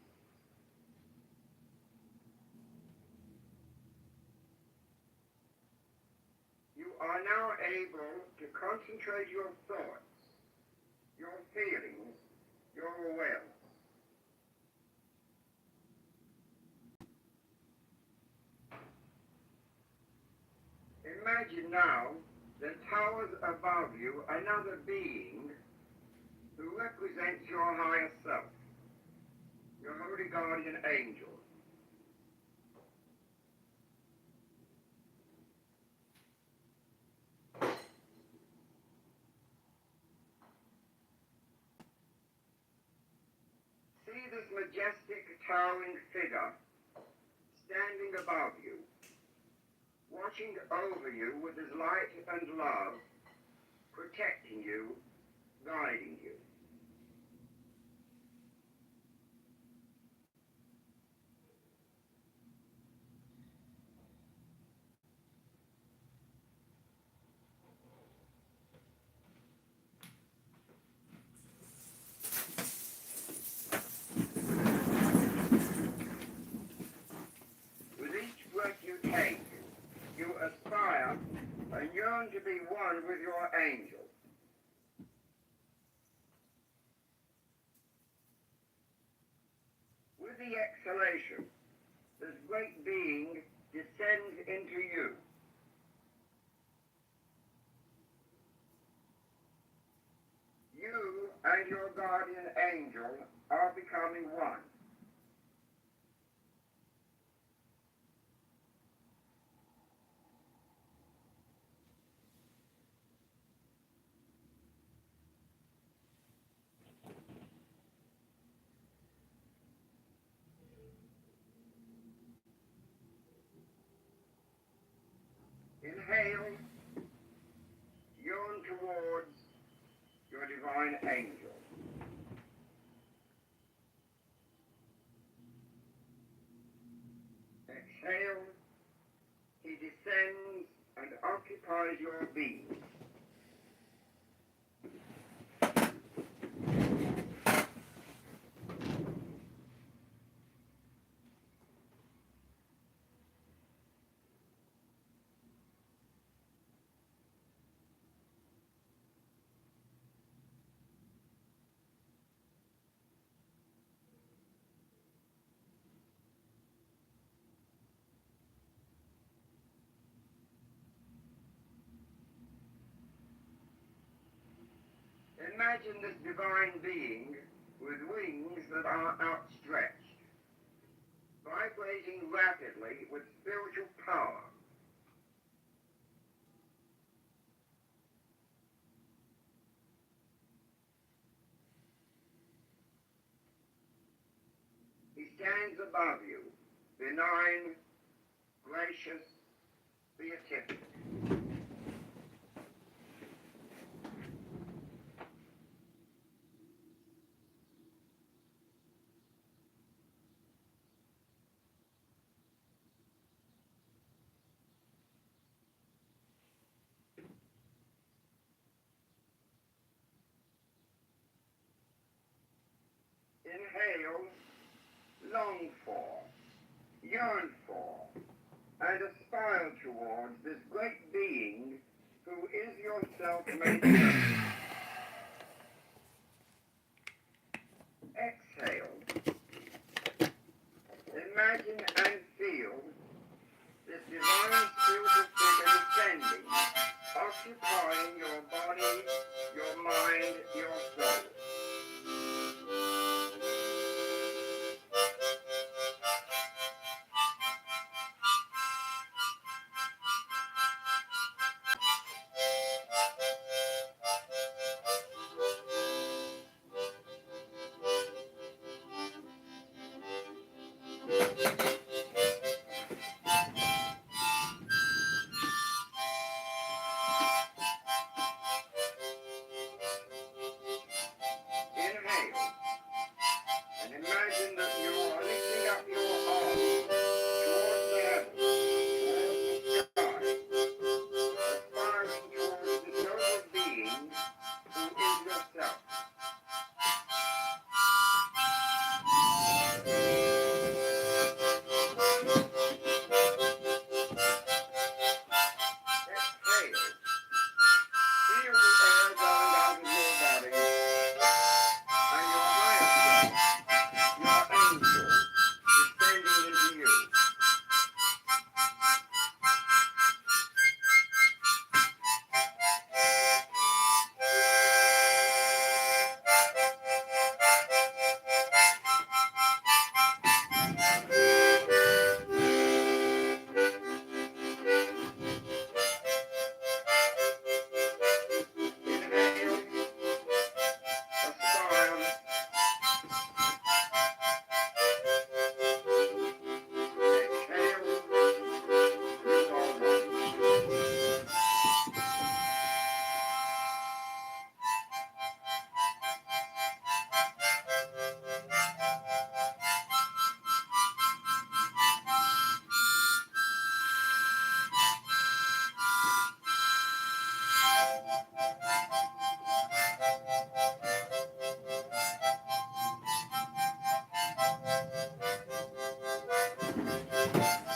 You are now able to concentrate your thoughts, your feelings, your awareness. Imagine now that towers above you another being who represents your higher self, your holy guardian angel. See this majestic towering figure standing above you, watching over you with his light and love, protecting you, guiding you. With each breath you take, you aspire and yearn to be one with your angel. With the exhalation, this great being descends into you. You and your guardian angel are becoming one. Inhale, yearn towards your divine angel. Exhale, he descends and occupies your being. Imagine this divine being with wings that are outstretched, vibrating rapidly with spiritual power. He stands above you, benign, gracious, beatific. Inhale, long for, yearn for, and aspire towards this great being who is yourself made perfect. Exhale. Imagine and feel this divine spiritual figure descending, occupying your body, your mind, your soul. Inhale, and imagine that you are lifting up your arms towards the heavens, towards the sky, aspiring towards this noble being who is yourself. Exhale. Feel the air going out of your body, and your higher self, your angel, descending into you. Inhale, aspire. Exhale, you are one.